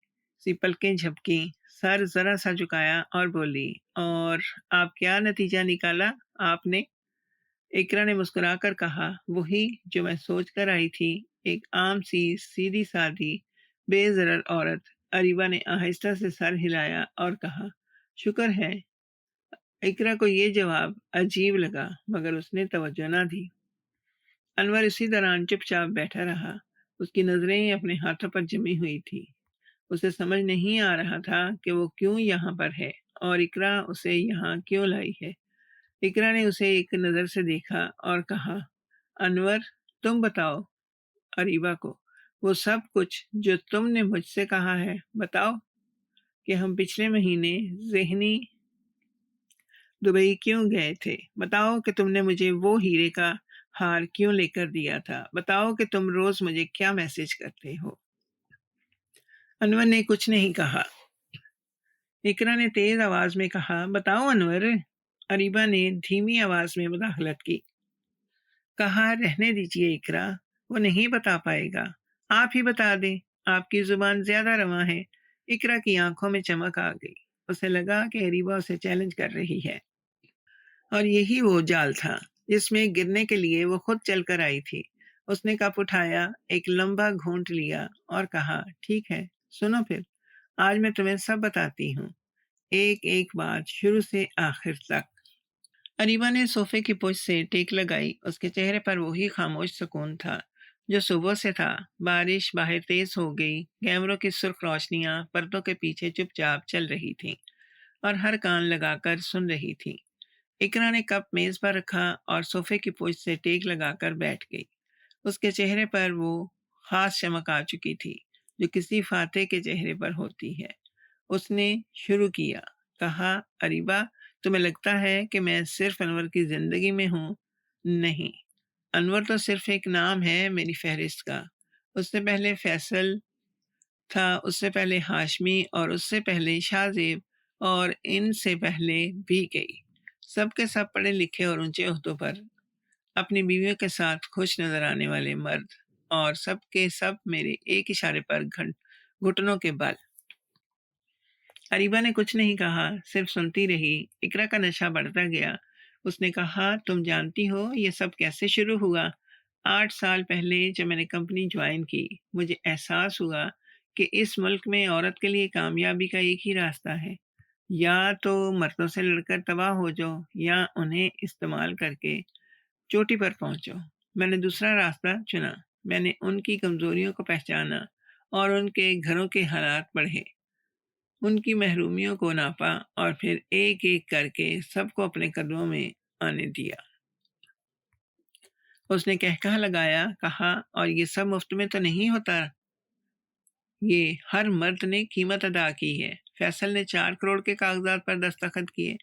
سی پلکیں جھپکی، سر ذرا سا جھکایا اور بولی، اور آپ کیا نتیجہ نکالا آپ نے؟ اقرا نے مسکرا کر کہا، وہی جو میں سوچ کر آئی تھی، ایک عام سی سیدھی سادھی بے ضرر عورت۔ اریبہ نے آہستہ سے سر ہلایا اور کہا، شکر ہے۔ اقرا کو یہ جواب عجیب لگا مگر اس نے توجہ نہ دی۔ انور اسی دوران چپ چاپ بیٹھا رہا، اس کی نظریں اپنے ہاتھوں پر جمی ہوئی تھی۔ اسے سمجھ نہیں آ رہا تھا کہ وہ کیوں یہاں پر ہے اور اقرا اسے یہاں کیوں لائی ہے۔ اقرا نے اسے ایک نظر سے دیکھا اور کہا، انور، تم بتاؤ اریبہ کو وہ سب کچھ جو تم نے مجھ سے کہا ہے۔ بتاؤ کہ ہم پچھلے مہینے ذہنی دبئی کیوں گئے تھے۔ بتاؤ کہ تم نے مجھے وہ ہیرے کا ہار کیوں لے کر دیا تھا۔ بتاؤ کہ تم روز مجھے کیا میسج کرتے ہو۔ انور نے کچھ نہیں کہا۔ اقرا نے تیز آواز میں کہا، بتاؤ انور۔ اریبہ نے دھیمی آواز میں مداخلت کی، کہا، رہنے دیجیے اقرا، وہ نہیں بتا پائے گا، آپ ہی بتا دیں، آپ کی زبان زیادہ رواں ہے۔ اقرا کی آنکھوں میں چمک آ گئی، اسے لگا کہ اریبہ اسے چیلنج کر رہی ہے، اور یہی وہ جال تھا جس میں گرنے کے لیے وہ خود چل کر آئی تھی۔ اس نے کپ اٹھایا، ایک لمبا گھونٹ لیا اور کہا، ٹھیک ہے، سنو پھر، آج میں تمہیں سب بتاتی ہوں، ایک ایک بات شروع سے آخر تک۔ اریبہ نے صوفے کی پشت سے ٹیک لگائی، اس کے چہرے پر وہی خاموش سکون تھا جو صبح سے تھا۔ بارش باہر تیز ہو گئی، کیمروں کی سرخ روشنیاں پردوں کے پیچھے چپ چاپ چل رہی تھیں اور ہر کان لگا کر سن رہی تھی۔ اقرا نے کپ میز پر رکھا اور صوفے کی پشت سے ٹیک لگا کر بیٹھ گئی۔ اس کے چہرے پر وہ خاص چمک آ چکی تھی جو کسی فاتح کے چہرے پر ہوتی ہے۔ اس نے شروع کیا، کہا، اریبہ، تمہیں لگتا ہے کہ میں صرف انور کی زندگی میں ہوں؟ نہیں، انور تو صرف ایک نام ہے میری فہرست کا۔ اس سے پہلے فیصل تھا، اس سے پہلے ہاشمی، اور اس سے پہلے شاہ زیب، اور ان سے پہلے بھی کئی، سب کے سب پڑھے لکھے اور اونچے عہدوں پر اپنی بیویوں کے ساتھ خوش نظر آنے والے مرد، اور سب کے سب میرے ایک اشارے پر گھٹنوں کے بل۔ اریبہ نے کچھ نہیں کہا، صرف سنتی رہی۔ اقرا کا نشہ بڑھتا گیا۔ اس نے کہا، تم جانتی ہو یہ سب کیسے شروع ہوا؟ 8 سال پہلے جب میں نے کمپنی جوائن کی، مجھے احساس ہوا کہ اس ملک میں عورت کے لیے کامیابی کا ایک ہی راستہ ہے، یا تو مردوں سے لڑ کر تباہ ہو جاؤ یا انہیں استعمال کر کے چوٹی پر پہنچو۔ میں نے دوسرا راستہ چنا۔ میں نے ان کی کمزوریوں کو پہچانا اور ان کے گھروں کے حالات پڑھے، ان کی محرومیوں کو ناپا اور پھر ایک ایک کر کے سب کو اپنے قدموں میں آنے دیا۔ اس نے کہا لگایا، کہا، اور یہ سب مفت میں تو نہیں ہوتا، یہ ہر مرد نے قیمت ادا کی ہے۔ فیصل نے 4 کروڑ کے کاغذات پر دستخط کیے،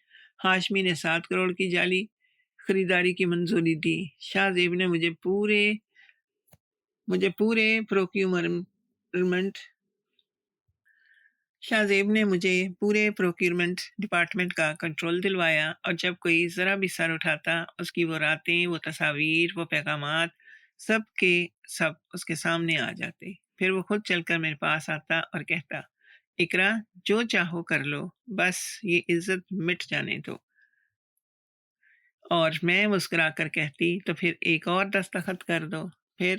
ہاشمی نے 7 کروڑ کی جعلی خریداری کی منظوری دی، شاہ زیب نے مجھے پورے پروکیومنٹ شاہ زیب نے مجھے پورے پروکیورمنٹ ڈپارٹمنٹ کا کنٹرول دلوایا، اور جب کوئی ذرا بھی سر اٹھاتا اس کی وہ راتیں، وہ تصاویر، وہ پیغامات سب کے سب اس کے سامنے آ جاتے۔ پھر وہ خود چل کر میرے پاس آتا اور کہتا، اقرا، جو چاہو کر لو، بس یہ عزت مٹ جانے دو۔ اور میں مسکرا کر کہتی، تو پھر ایک اور دستخط کر دو۔ پھر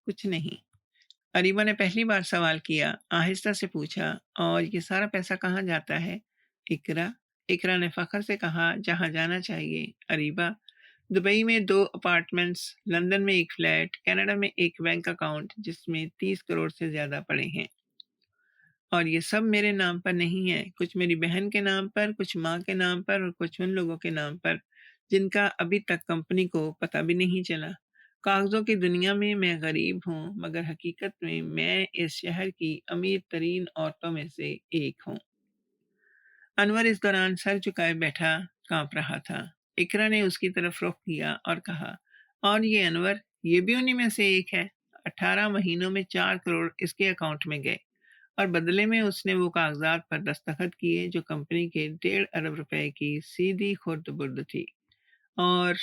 کچھ نہیں۔ اریبہ نے پہلی بار سوال کیا، آہستہ سے پوچھا، اور یہ سارا پیسہ کہاں جاتا ہے؟ اقرا نے فخر سے کہا، جہاں جانا چاہیے اریبہ۔ دبئی میں 2 اپارٹمنٹس، لندن میں ایک فلیٹ، کینیڈا میں ایک بینک اکاؤنٹ جس میں 30 کروڑ سے زیادہ پڑے ہیں۔ اور یہ سب میرے نام پر نہیں ہے، کچھ میری بہن کے نام پر، کچھ ماں کے نام پر، اور کچھ ان لوگوں کے نام پر جن کا ابھی تک کمپنی کو پتہ بھی نہیں چلا۔ کاغذوں کی دنیا میں میں غریب ہوں، مگر حقیقت میں اس شہر کی امیر ترین عورتوں میں سے ایک ہوں۔ انور اس دوران سر چکائے بیٹھا کانپ رہا تھا۔ اقرا نے اس کی طرف رخ کیا اور کہا، اور یہ انور، یہ بھی انہی میں سے ایک ہے۔ 18 مہینوں میں 4 کروڑ اس کے اکاؤنٹ میں گئے، اور بدلے میں اس نے وہ کاغذات پر دستخط کیے جو کمپنی کے 1.5 ارب روپے کی سیدھی خرد برد تھی، اور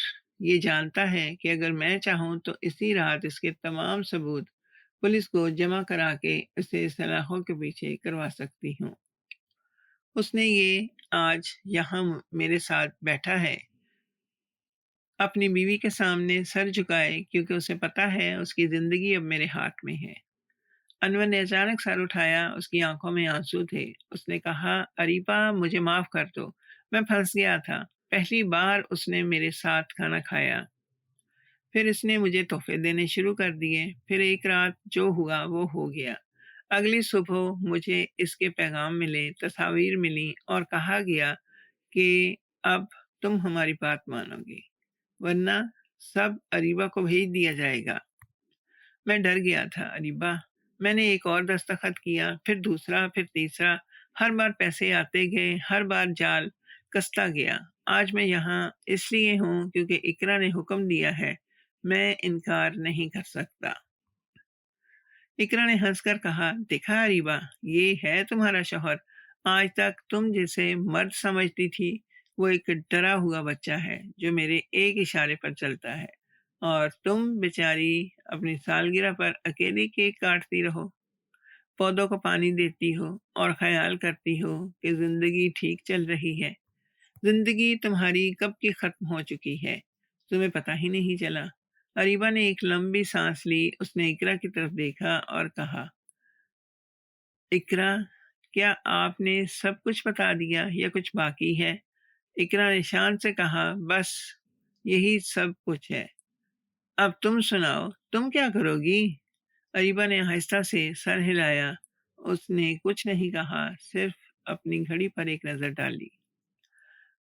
یہ جانتا ہے کہ اگر میں چاہوں تو اسی رات اس کے تمام ثبوت پولیس کو جمع کرا کے اسے سلاخوں کے پیچھے کروا سکتی ہوں۔ اس نے یہ آج یہاں میرے ساتھ بیٹھا ہے، اپنی بیوی کے سامنے سر جھکائے، کیونکہ اسے پتا ہے اس کی زندگی اب میرے ہاتھ میں ہے۔ انور نے اچانک سر اٹھایا، اس کی آنکھوں میں آنسو تھے۔ اس نے کہا، اریبہ، مجھے معاف کر دو، میں پھنس گیا تھا۔ پہلی بار اس نے میرے ساتھ کھانا کھایا، پھر اس نے مجھے تحفے دینے شروع کر دیے، پھر ایک رات جو ہوا وہ ہو گیا۔ اگلی صبح مجھے اس کے پیغام ملے، تصاویر ملی، اور کہا گیا کہ اب تم ہماری بات مانو گی، ورنہ سب اریبہ کو بھیج دیا جائے گا۔ میں ڈر گیا تھا اریبہ۔ میں نے ایک اور دستخط کیا، پھر دوسرا، پھر تیسرا۔ ہر بار پیسے آتے گئے، ہر بار جال کستا گیا۔ آج میں یہاں اس لیے ہوں کیونکہ اقرا نے حکم دیا ہے، میں انکار نہیں کر سکتا۔ اقرا نے ہنس کر کہا، دیکھا اریبہ، یہ ہے تمہارا شوہر۔ آج تک تم جسے مرد سمجھتی تھی، وہ ایک ڈرا ہوا بچہ ہے جو میرے ایک اشارے پر چلتا ہے، اور تم بیچاری اپنی سالگرہ پر اکیلی کیک کاٹتی رہو، پودوں کو پانی دیتی ہو اور خیال کرتی ہو کہ زندگی ٹھیک چل رہی ہے۔ زندگی تمہاری کب کی ختم ہو چکی ہے، تمہیں پتہ ہی نہیں چلا۔ اریبہ نے ایک لمبی سانس لی، اس نے اقرا کی طرف دیکھا اور کہا، اقرا، کیا آپ نے سب کچھ بتا دیا یا کچھ باقی ہے؟ اقرا نے شان سے کہا، بس یہی سب کچھ ہے، اب تم سناؤ، تم کیا کرو گی؟ اریبہ نے آہستہ سے سر ہلایا۔ اس نے کچھ نہیں کہا، صرف اپنی گھڑی پر ایک نظر ڈالی۔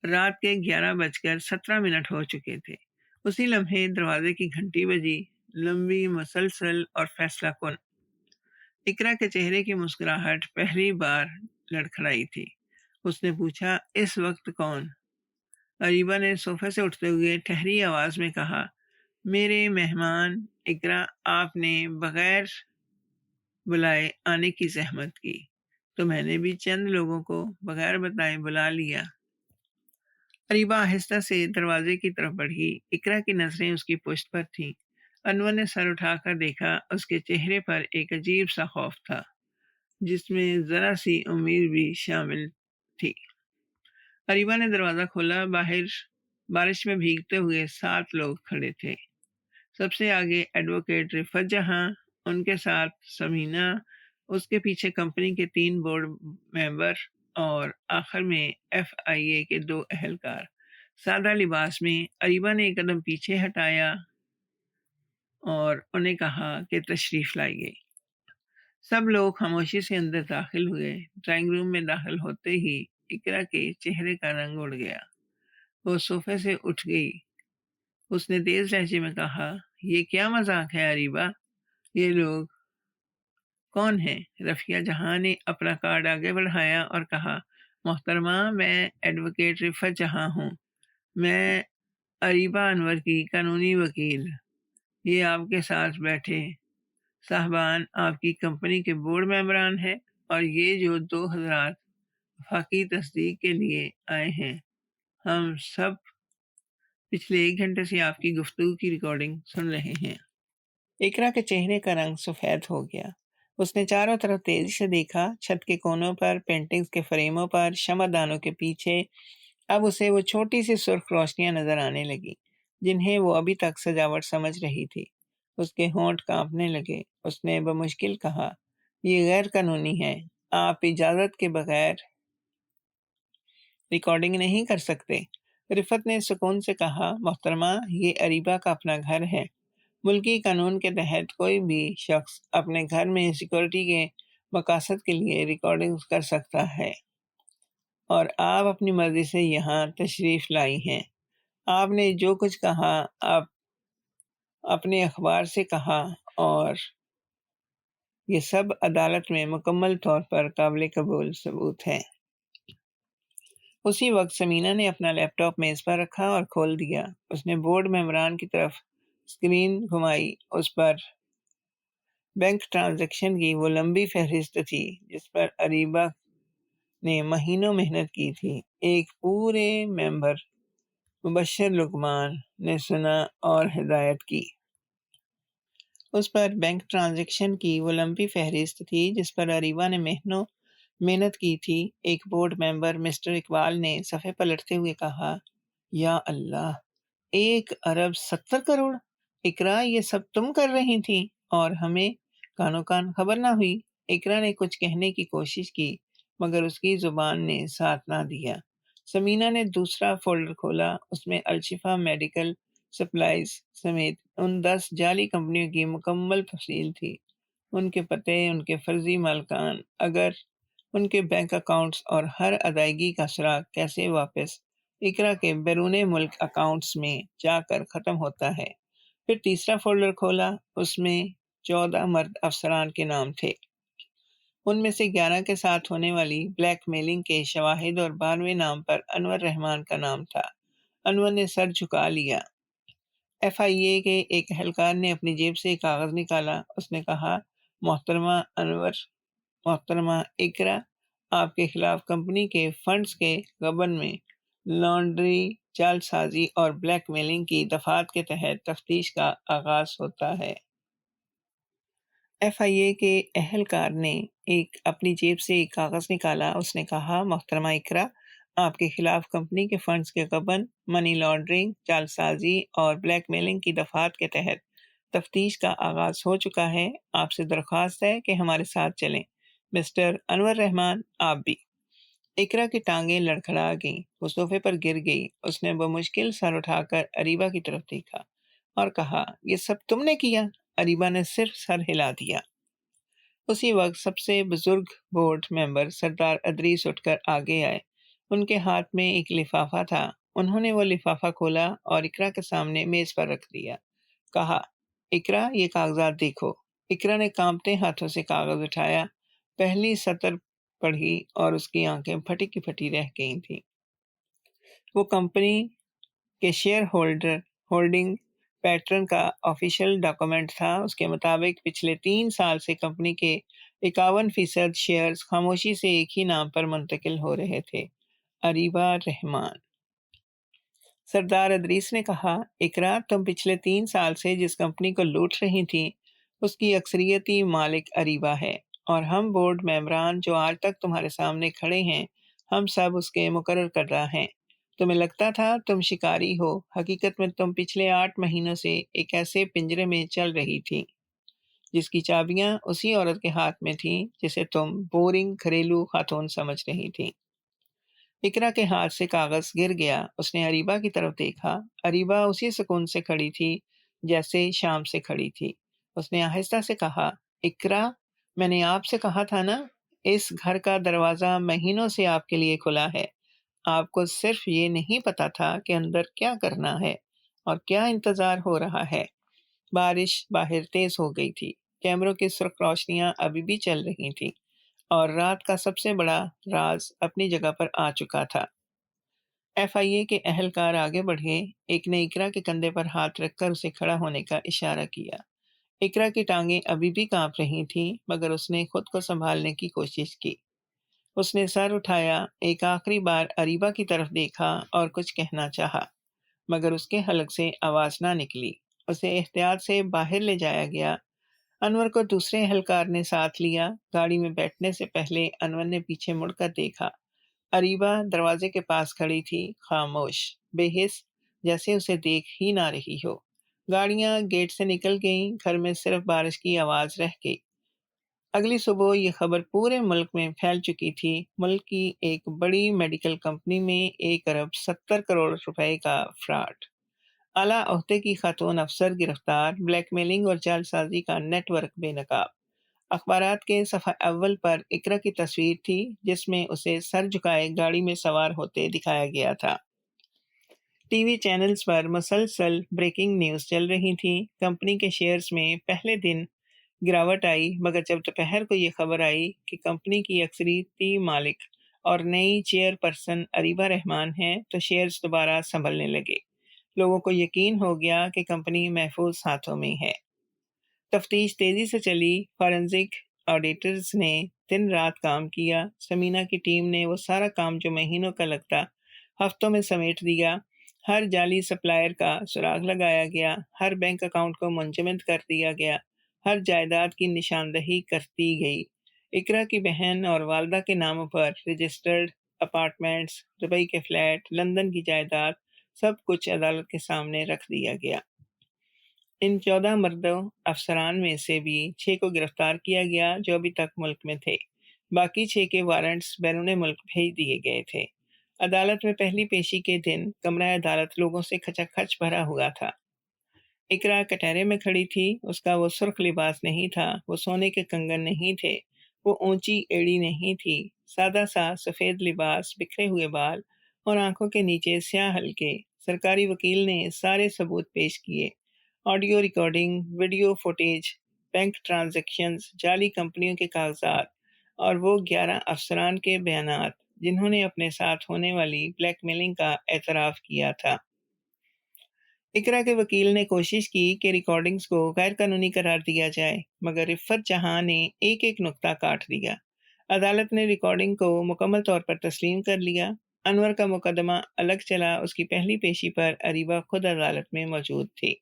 رات کے 11:17 ہو چکے تھے۔ اسی لمحے دروازے کی گھنٹی بجی، لمبی، مسلسل اور فیصلہ کن۔ اقرا کے چہرے کی مسکراہٹ پہلی بار لڑکھڑائی تھی۔ اس نے پوچھا، اس وقت کون؟ اریبہ نے صوفے سے اٹھتے ہوئے ٹھہری آواز میں کہا، میرے مہمان۔ اقرا، آپ نے بغیر بلائے آنے کی زحمت کی، تو میں نے بھی چند لوگوں کو بغیر بتائے بلا لیا۔ اریبہ آہستہ سے دروازے کی طرف بڑھی۔ اقرا کی نظریں اس کی پشت پر تھیں۔ انور نے سر اٹھا کر دیکھا، اس کے چہرے پر ایک عجیب سا خوف تھا جس میں ذرا سی امید بھی شامل تھی۔ اریبہ نے دروازہ کھولا۔ باہر بارش میں بھیگتے ہوئے 7 لوگ کھڑے تھے۔ سب سے آگے ایڈوکیٹ رفعت جہاں، ان کے ساتھ سمینہ، اس کے پیچھے کمپنی کے 3 بورڈ ممبر، اور آخر میں FIA کے 2 اہلکار سادہ لباس میں۔ اریبہ نے ایک قدم پیچھے ہٹایا اور انہیں کہا کہ تشریف لائیے۔ سب لوگ خاموشی سے اندر داخل ہوئے۔ ڈرائنگ روم میں داخل ہوتے ہی اقرا کے چہرے کا رنگ اڑ گیا۔ وہ صوفے سے اٹھ گئی۔ اس نے تیز لہجے میں کہا، یہ کیا مذاق ہے اریبہ؟ یہ لوگ کون ہیں؟ رفیہ جہاں نے اپنا کارڈ آگے بڑھایا اور کہا، محترمہ، میں ایڈوکیٹ رفعت جہاں ہوں، میں اریبہ انور کی قانونی وکیل۔ یہ آپ کے ساتھ بیٹھے صاحبان آپ کی کمپنی کے بورڈ ممبران ہیں۔ اور یہ جو 2 حضرات وفاقی تصدیق کے لیے آئے ہیں، ہم سب پچھلے 1 گھنٹے سے آپ کی گفتگو کی ریکارڈنگ سن رہے ہیں۔ اقرا کے چہرے کا رنگ سفید ہو گیا۔ اس نے چاروں طرف تیزی سے دیکھا، چھت کے کونوں پر، پینٹنگز کے فریموں پر، شمع دانوں کے پیچھے۔ اب اسے وہ چھوٹی سی سرخ روشنیاں نظر آنے لگی جنہیں وہ ابھی تک سجاوٹ سمجھ رہی تھی۔ اس کے ہونٹ کانپنے لگے۔ اس نے بمشکل کہا، یہ غیر قانونی ہے، آپ اجازت کے بغیر ریکارڈنگ نہیں کر سکتے۔ رفعت نے سکون سے کہا، محترمہ، یہ اریبہ کا اپنا گھر ہے۔ ملکی قانون کے تحت کوئی بھی شخص اپنے گھر میں سیکورٹی کے مقاصد کے لیے ریکارڈنگ کر سکتا ہے، اور آپ اپنی مرضی سے یہاں تشریف لائی ہیں۔ آپ نے جو کچھ کہا آپ اپنے اخبار سے کہا، اور یہ سب عدالت میں مکمل طور پر قابل قبول ثبوت ہے۔ اسی وقت سمینہ نے اپنا لیپ ٹاپ میز پر رکھا اور کھول دیا۔ اس نے بورڈ ممبران کی طرف اسکرین گھمائی۔ اس پر بینک ٹرانزیکشن کی وہ لمبی فہرست تھی جس پر اریبہ نے مہینوں محنت کی تھی۔ ایک پورے ممبر مبشر لقمان نے سنا اور ہدایت کی۔ اس پر بینک ٹرانزیکشن کی وہ لمبی فہرست تھی جس پر اریبہ نے مہینوں محنت کی تھی۔ ایک بورڈ ممبر مسٹر اقبال نے صفحے پلٹتے ہوئے کہا، یا اللہ، 1 ارب 70 کروڑ! اقرا، یہ سب تم کر رہی تھی اور ہمیں کانوں کان خبر نہ ہوئی؟ اقرا نے کچھ کہنے کی کوشش کی مگر اس کی زبان نے ساتھ نہ دیا۔ سمینہ نے دوسرا فولڈر کھولا۔ اس میں الشفا میڈیکل سپلائز سمیت ان 10 جعلی کمپنیوں کی مکمل تفصیل تھی، ان کے پتے، ان کے فرضی مالکان، اگر ان کے بینک اکاؤنٹس، اور ہر ادائیگی کا سراغ کیسے واپس اقرا کے بیرون ملک اکاؤنٹس میں جا کر ختم ہوتا ہے۔ پھر تیسرا فولڈر کھولا۔ اس میں 14 مرد افسران کے نام تھے۔ ان میں سے 11 کے ساتھ ہونے والی بلیک میلنگ کے شواہد، اور 12ویں نام پر انور رحمان کا نام تھا۔ انور نے سر جھکا لیا۔ FIA کے ایک اہلکار نے اپنی جیب سے ایک کاغذ نکالا۔ اس نے کہا، محترمہ انور، محترمہ اقرا، آپ کے خلاف کمپنی کے فنڈز کے غبن میں لانڈری، جعل سازی اور بلیک میلنگ کی دفعات کے تحت تفتیش کا آغاز ہوتا ہے۔ FIA کے اہلکار نے اپنی جیب سے ایک کاغذ نکالا۔ اس نے کہا، محترمہ اقرا، آپ کے خلاف کمپنی کے فنڈز کے غبن، منی لانڈرنگ، جعل سازی اور بلیک میلنگ کی دفعات کے تحت تفتیش کا آغاز ہو چکا ہے۔ آپ سے درخواست ہے کہ ہمارے ساتھ چلیں۔ مسٹر انور رحمان، آپ بھی۔ اقرا کی ٹانگیں لڑکھڑا گئیں۔ وہ صوفے پر گر گئی۔ اس نے بمشکل سر اٹھا کر اریبہ کی طرف دیکھا اور کہا، یہ سب تم نے کیا؟ اریبہ نے صرف سر ہلا دیا۔ اسی وقت سب سے بزرگ بورڈ ممبر سردار ادریس اٹھ کر آگے آئے۔ ان کے ہاتھ میں ایک لفافہ تھا۔ انہوں نے وہ لفافہ کھولا اور اقرا کے سامنے میز پر رکھ دیا۔ کہا، اقرا، یہ کاغذات دیکھو۔ اقرا نے کانپتے ہاتھوں سے کاغذ اٹھایا، پہلی سطر پڑھی اور اس کی آنکھیں پھٹی کی پھٹی رہ گئی تھیں۔ وہ کمپنی کے شیئر ہولڈنگ پیٹرن کا آفیشیل ڈاکومنٹ تھا۔ اس کے مطابق پچھلے 3 سال سے کمپنی کے 51% شیئرز خاموشی سے ایک ہی نام پر منتقل ہو رہے تھے، اریبہ رحمان۔ سردار ادریس نے کہا، اقرا، تم پچھلے 3 سال سے جس کمپنی کو لوٹ رہی تھی اس کی اکثریتی مالک اریبہ ہے، اور ہم بورڈ ممبران جو آج تک تمہارے سامنے کھڑے ہیں، ہم سب اس کے مقرر کردہ ہیں۔ تمہیں لگتا تھا تم شکاری ہو، حقیقت میں تم پچھلے 8 مہینوں سے ایک ایسے پنجرے میں چل رہی تھی جس کی چابیاں اسی عورت کے ہاتھ میں تھیں جسے تم بورنگ گھریلو خاتون سمجھ رہی تھی۔ اقرا کے ہاتھ سے کاغذ گر گیا۔ اس نے اریبہ کی طرف دیکھا۔ اریبہ اسی سکون سے کھڑی تھی جیسے شام سے کھڑی تھی۔ اس نے آہستہ سے کہا، اقرا، میں نے آپ سے کہا تھا نا، اس گھر کا دروازہ مہینوں سے آپ کے لیے کھلا ہے۔ آپ کو صرف یہ نہیں پتا تھا کہ اندر کیا کرنا ہے اور کیا انتظار ہو رہا ہے۔ بارش باہر تیز ہو گئی تھی۔ کیمروں کی سرخ روشنیاں ابھی بھی چل رہی تھیں، اور رات کا سب سے بڑا راز اپنی جگہ پر آ چکا تھا۔ FIA کے اہلکار آگے بڑھے۔ ایک نے اقرا کے کندھے پر ہاتھ رکھ کر اسے کھڑا ہونے کا اشارہ کیا۔ اقرا کی ٹانگیں ابھی بھی کانپ رہی تھیں، مگر اس نے خود کو سنبھالنے کی کوشش کی۔ اس نے سر اٹھایا، ایک آخری بار اریبہ کی طرف دیکھا اور کچھ کہنا چاہا، مگر اس کے حلق سے آواز نہ نکلی۔ اسے احتیاط سے باہر لے جایا گیا۔ انور کو دوسرے اہلکار نے ساتھ لیا۔ گاڑی میں بیٹھنے سے پہلے انور نے پیچھے مڑ کر دیکھا۔ اریبہ دروازے کے پاس کھڑی تھی، خاموش، بے حس، جیسے اسے دیکھ ہی نہ رہی ہو۔ گاڑیاں گیٹ سے نکل گئیں، گھر میں صرف بارش کی آواز رہ گئی۔ اگلی صبح یہ خبر پورے ملک میں پھیل چکی تھی۔ ملک کی ایک بڑی میڈیکل کمپنی میں 1 ارب 70 کروڑ روپے کا فراڈ۔ اعلیٰ عہدے کی خاتون افسر گرفتار، بلیک میلنگ اور جعل سازی کا نیٹ ورک بے نقاب۔ اخبارات کے صفحہ اول پر اقرا کی تصویر تھی، جس میں اسے سر جھکائے گاڑی میں سوار ہوتے دکھایا گیا تھا۔ ٹی وی چینلز پر مسلسل بریکنگ نیوز چل رہی تھی۔ کمپنی کے شیئرز میں پہلے دن گراوٹ آئی، مگر جب دوپہر کو یہ خبر آئی کہ کمپنی کی اکثریتی مالک اور نئی چیئر پرسن اریبہ رحمان ہیں، تو شیئرز دوبارہ سنبھلنے لگے۔ لوگوں کو یقین ہو گیا کہ کمپنی محفوظ ہاتھوں میں ہے۔ تفتیش تیزی سے چلی۔ فارنزک آڈیٹرز نے دن رات کام کیا۔ سمینا کی ٹیم نے وہ سارا کام جو مہینوں کا لگتا، ہفتوں میں سمیٹ دیا۔ ہر جعلی سپلائر کا سراغ لگایا گیا، ہر بینک اکاؤنٹ کو منجمد کر دیا گیا، ہر جائیداد کی نشاندہی کرتی گئی۔ اقرا کی بہن اور والدہ کے ناموں پر رجسٹرڈ اپارٹمنٹس، دبئی کے فلیٹ، لندن کی جائیداد، سب کچھ عدالت کے سامنے رکھ دیا گیا۔ ان 14 مردوں افسران میں سے بھی 6 کو گرفتار کیا گیا جو ابھی تک ملک میں تھے۔ باقی 6 کے وارنٹس بیرون ملک بھیج دیے گئے تھے۔ عدالت میں پہلی پیشی کے دن کمرہ عدالت لوگوں سے کھچا کھچ بھرا ہوا تھا۔ اقرا کٹہرے میں کھڑی تھی۔ اس کا وہ سرخ لباس نہیں تھا، وہ سونے کے کنگن نہیں تھے، وہ اونچی ایڑی نہیں تھی۔ سادہ سا سفید لباس، بکھرے ہوئے بال اور آنکھوں کے نیچے سیاہ حلقے۔ سرکاری وکیل نے سارے ثبوت پیش کیے، audio recording, video footage, bank transactions, جعلی کمپنیوں کے کاغذات اور وہ 11 افسران کے بیانات جنہوں نے اپنے ساتھ ہونے والی بلیک میلنگ کا اعتراف کیا تھا۔ اقرا کے وکیل نے کوشش کی کہ ریکارڈنگز کو غیر قانونی قرار دیا جائے، مگر رفت جہاں نے ایک ایک نقطہ کاٹ دیا۔ عدالت نے ریکارڈنگ کو مکمل طور پر تسلیم کر لیا۔ انور کا مقدمہ الگ چلا۔ اس کی پہلی پیشی پر اریبہ خود عدالت میں موجود تھی۔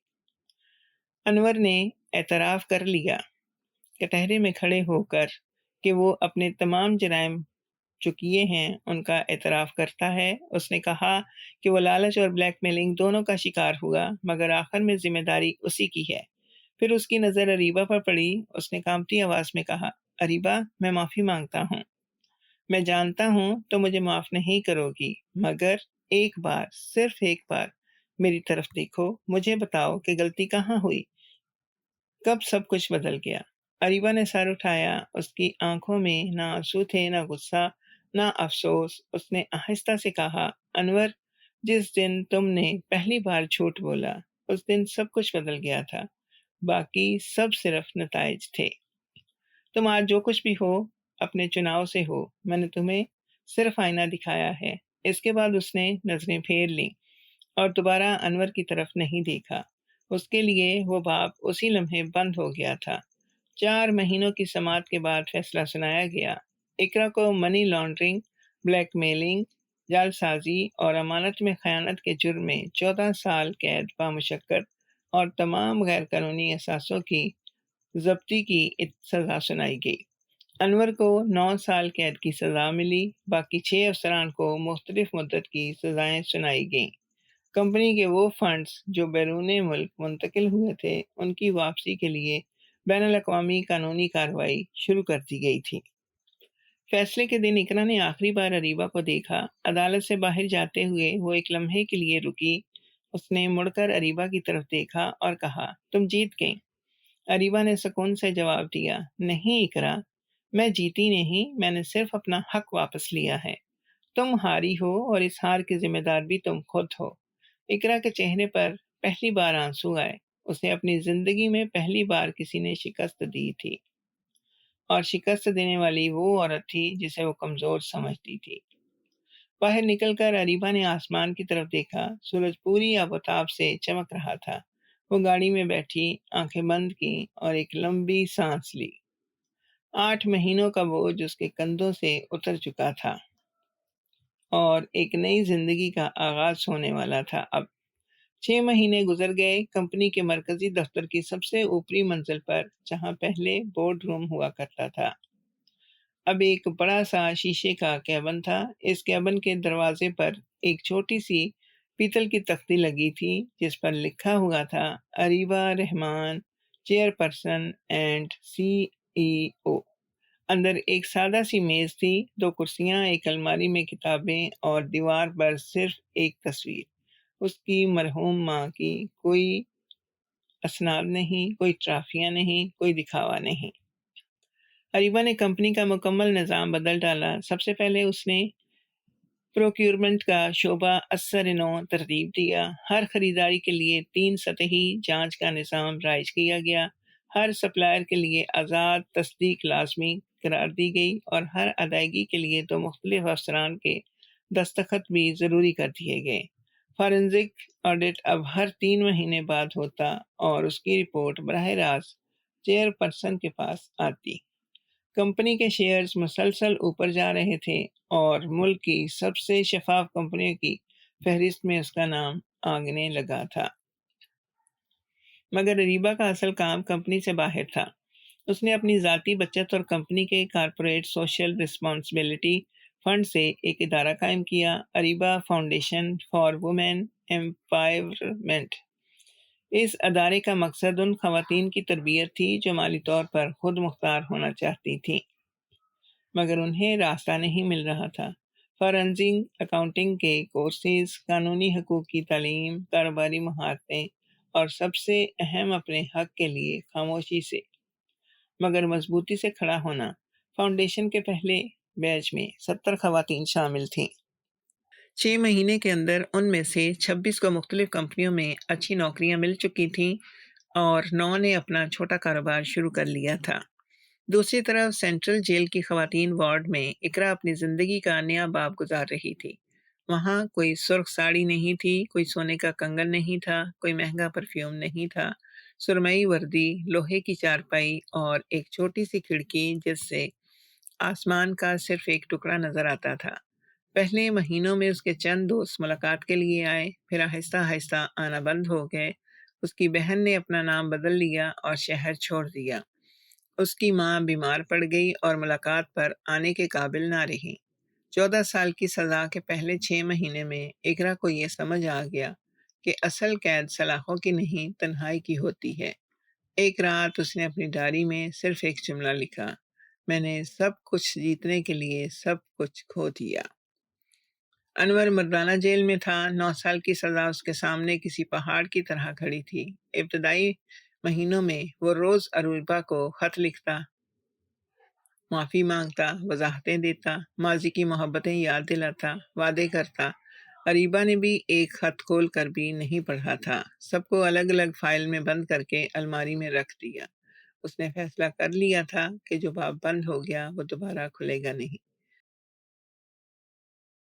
انور نے اعتراف کر لیا، کٹہرے میں کھڑے ہو کر، کہ وہ اپنے تمام جرائم جو کیے ہیں ان کا اعتراف کرتا ہے۔ اس نے کہا کہ وہ لالچ اور بلیک میلنگ دونوں کا شکار ہوا، مگر آخر میں ذمہ داری اسی کی ہے۔ پھر اس کی نظر اریبہ پر پڑی۔ اس نے کانپتی آواز میں کہا، اریبہ، میں معافی مانگتا ہوں۔ میں جانتا ہوں تو مجھے معاف نہیں کرو گی، مگر ایک بار، صرف ایک بار میری طرف دیکھو، مجھے بتاؤ کہ غلطی کہاں ہوئی، کب سب کچھ بدل گیا۔ اریبہ نے سر اٹھایا۔ اس کی آنکھوں میں نہ آنسو تھے، نہ غصہ، نہ افسوس۔ اس نے آہستہ سے کہا، انور، جس دن تم نے پہلی بار جھوٹ بولا، اس دن سب کچھ بدل گیا تھا، باقی سب صرف نتائج تھے۔ تم آج جو کچھ بھی ہو اپنے چناؤ سے ہو، میں نے تمہیں صرف آئینہ دکھایا ہے۔ اس کے بعد اس نے نظریں پھیر لیں اور دوبارہ انور کی طرف نہیں دیکھا۔ اس کے لیے وہ باب اسی لمحے بند ہو گیا تھا۔ 4 مہینوں کی سماعت کے بعد فیصلہ سنایا گیا۔ اقرا کو منی لانڈرنگ، بلیک میلنگ، جعل سازی اور امانت میں خیانت کے جرم میں 14 سال قید بامشقت اور تمام غیر قانونی اثاثوں کی ضبطی کی سزا سنائی گئی۔ انور کو 9 سال قید کی سزا ملی، باقی 6 افسران کو مختلف مدت کی سزائیں سنائی گئیں۔ کمپنی کے وہ فنڈز جو بیرون ملک منتقل ہوئے تھے، ان کی واپسی کے لیے بین الاقوامی قانونی کارروائی شروع کر دی گئی تھی۔ فیصلے کے دن اقرا نے آخری بار اریبہ کو دیکھا۔ عدالت سے باہر جاتے ہوئے وہ ایک لمحے کے لیے رکی۔ اس نے مڑ کر اریبہ کی طرف دیکھا اور کہا، تم جیت گئیں۔ اریبہ نے سکون سے جواب دیا، نہیں اقرا، میں جیتی نہیں، میں نے صرف اپنا حق واپس لیا ہے۔ تم ہاری ہو اور اس ہار کی ذمہ دار بھی تم خود ہو۔ اقرا کے چہرے پر پہلی بار آنسو آئے۔ اسے اپنی زندگی میں پہلی بار کسی نے شکست دی تھی، اور شکست دینے والی وہ عورت تھی جسے وہ کمزور سمجھتی تھی۔ باہر نکل کر اریبہ نے آسمان کی طرف دیکھا۔ سورج پوری آب و تاب سے چمک رہا تھا۔ وہ گاڑی میں بیٹھی، آنکھیں بند کی اور ایک لمبی سانس لی۔ 8 مہینوں کا بوجھ اس کے کندھوں سے اتر چکا تھا اور ایک نئی زندگی کا آغاز ہونے والا تھا اب۔ 6 مہینے گزر گئے۔ کمپنی کے مرکزی دفتر کی سب سے اوپری منزل پر، جہاں پہلے بورڈ روم ہوا کرتا تھا، اب ایک بڑا سا شیشے کا کیبن تھا۔ اس کیبن کے دروازے پر ایک چھوٹی سی پیتل کی تختی لگی تھی جس پر لکھا ہوا تھا اریبہ رحمان، چیئر پرسن اینڈ CEO۔ اندر ایک سادہ سی میز تھی، 2 کرسیاں، ایک الماری میں کتابیں اور دیوار پر صرف ایک تصویر، اس کی مرحوم ماں کی۔ کوئی اسناد نہیں، کوئی ٹرافیاں نہیں، کوئی دکھاوا نہیں۔ اریبہ نے کمپنی کا مکمل نظام بدل ڈالا۔ سب سے پہلے اس نے پروکیورمنٹ کا شعبہ اثر-نو ترتیب دیا۔ ہر خریداری کے لیے 3 سطحی جانچ کا نظام رائج کیا گیا۔ ہر سپلائر کے لیے آزاد تصدیق لازمی قرار دی گئی اور ہر ادائیگی کے لیے 2 مختلف افسران کے دستخط بھی ضروری کر دیے گئے۔ فارنزک آڈٹ اب ہر 3 مہینے بعد ہوتا اور اس کی رپورٹ براہ راست چیئر پرسن کے پاس آتی۔ کمپنی کے شیئرز مسلسل اوپر جا رہے تھے اور ملک کی سب سے شفاف کمپنیوں کی فہرست میں اس کا نام آگنے لگا تھا۔ مگر اریبہ کا اصل کام کمپنی سے باہر تھا۔ اس نے اپنی ذاتی بچت اور کمپنی کے کارپوریٹ سوشل رسپانسبلٹی فنڈ سے ایک ادارہ قائم کیا، Ariba foundation for women empowerment. اس ادارے کا مقصد ان خواتین کی تربیت تھی جو مالی طور پر خود مختار ہونا چاہتی تھیں، مگر انہیں راستہ نہیں مل رہا تھا۔ فارنزک اکاؤنٹنگ کے کورسز، قانونی حقوق کی تعلیم، کاروباری مہارتیں اور سب سے اہم اپنے حق کے لیے خاموشی سے مگر مضبوطی سے کھڑا ہونا۔ فاؤنڈیشن کے پہلے بیچ میں 70 خواتین شامل تھیں۔ 6 مہینے کے اندر ان میں سے 26 کو مختلف کمپنیوں میں اچھی نوکریاں مل چکی تھیں اور 9 نے اپنا چھوٹا کاروبار شروع کر لیا تھا۔ دوسری طرف سینٹرل جیل کی خواتین وارڈ میں اقرا اپنی زندگی کا نیا باب گزار رہی تھی۔ وہاں کوئی سرخ ساڑی نہیں تھی، کوئی سونے کا کنگن نہیں تھا، کوئی مہنگا پرفیوم نہیں تھا۔ سرمئی وردی، لوہے کی چارپائی اور ایک چھوٹی سی کھڑکی جس سے آسمان کا صرف ایک ٹکڑا نظر آتا تھا۔ پہلے مہینوں میں اس کے چند دوست ملاقات کے لیے آئے، پھر آہستہ آہستہ آنا بند ہو گئے۔ اس کی بہن نے اپنا نام بدل لیا اور شہر چھوڑ دیا۔ اس کی ماں بیمار پڑ گئی اور ملاقات پر آنے کے قابل نہ رہی۔ 14 سال کی سزا کے پہلے 6 مہینے میں اقرا کو یہ سمجھ آ گیا کہ اصل قید سلاخوں کی نہیں، تنہائی کی ہوتی ہے۔ ایک رات اس نے اپنی ڈائری میں صرف ایک جملہ لکھا: میں نے سب کچھ جیتنے کے لیے سب کچھ کھو دیا۔ انور مردانہ جیل میں تھا۔ 9 سال کی سزا اس کے سامنے کسی پہاڑ کی طرح کھڑی تھی۔ ابتدائی مہینوں میں وہ روز اریبہ کو خط لکھتا، معافی مانگتا، وضاحتیں دیتا، ماضی کی محبتیں یاد دلاتا، وعدے کرتا۔ اریبہ نے بھی ایک خط کھول کر بھی نہیں پڑھا تھا، سب کو الگ الگ فائل میں بند کر کے الماری میں رکھ دیا۔ اس نے فیصلہ کر لیا تھا کہ جو باب بند ہو گیا وہ دوبارہ کھلے گا نہیں۔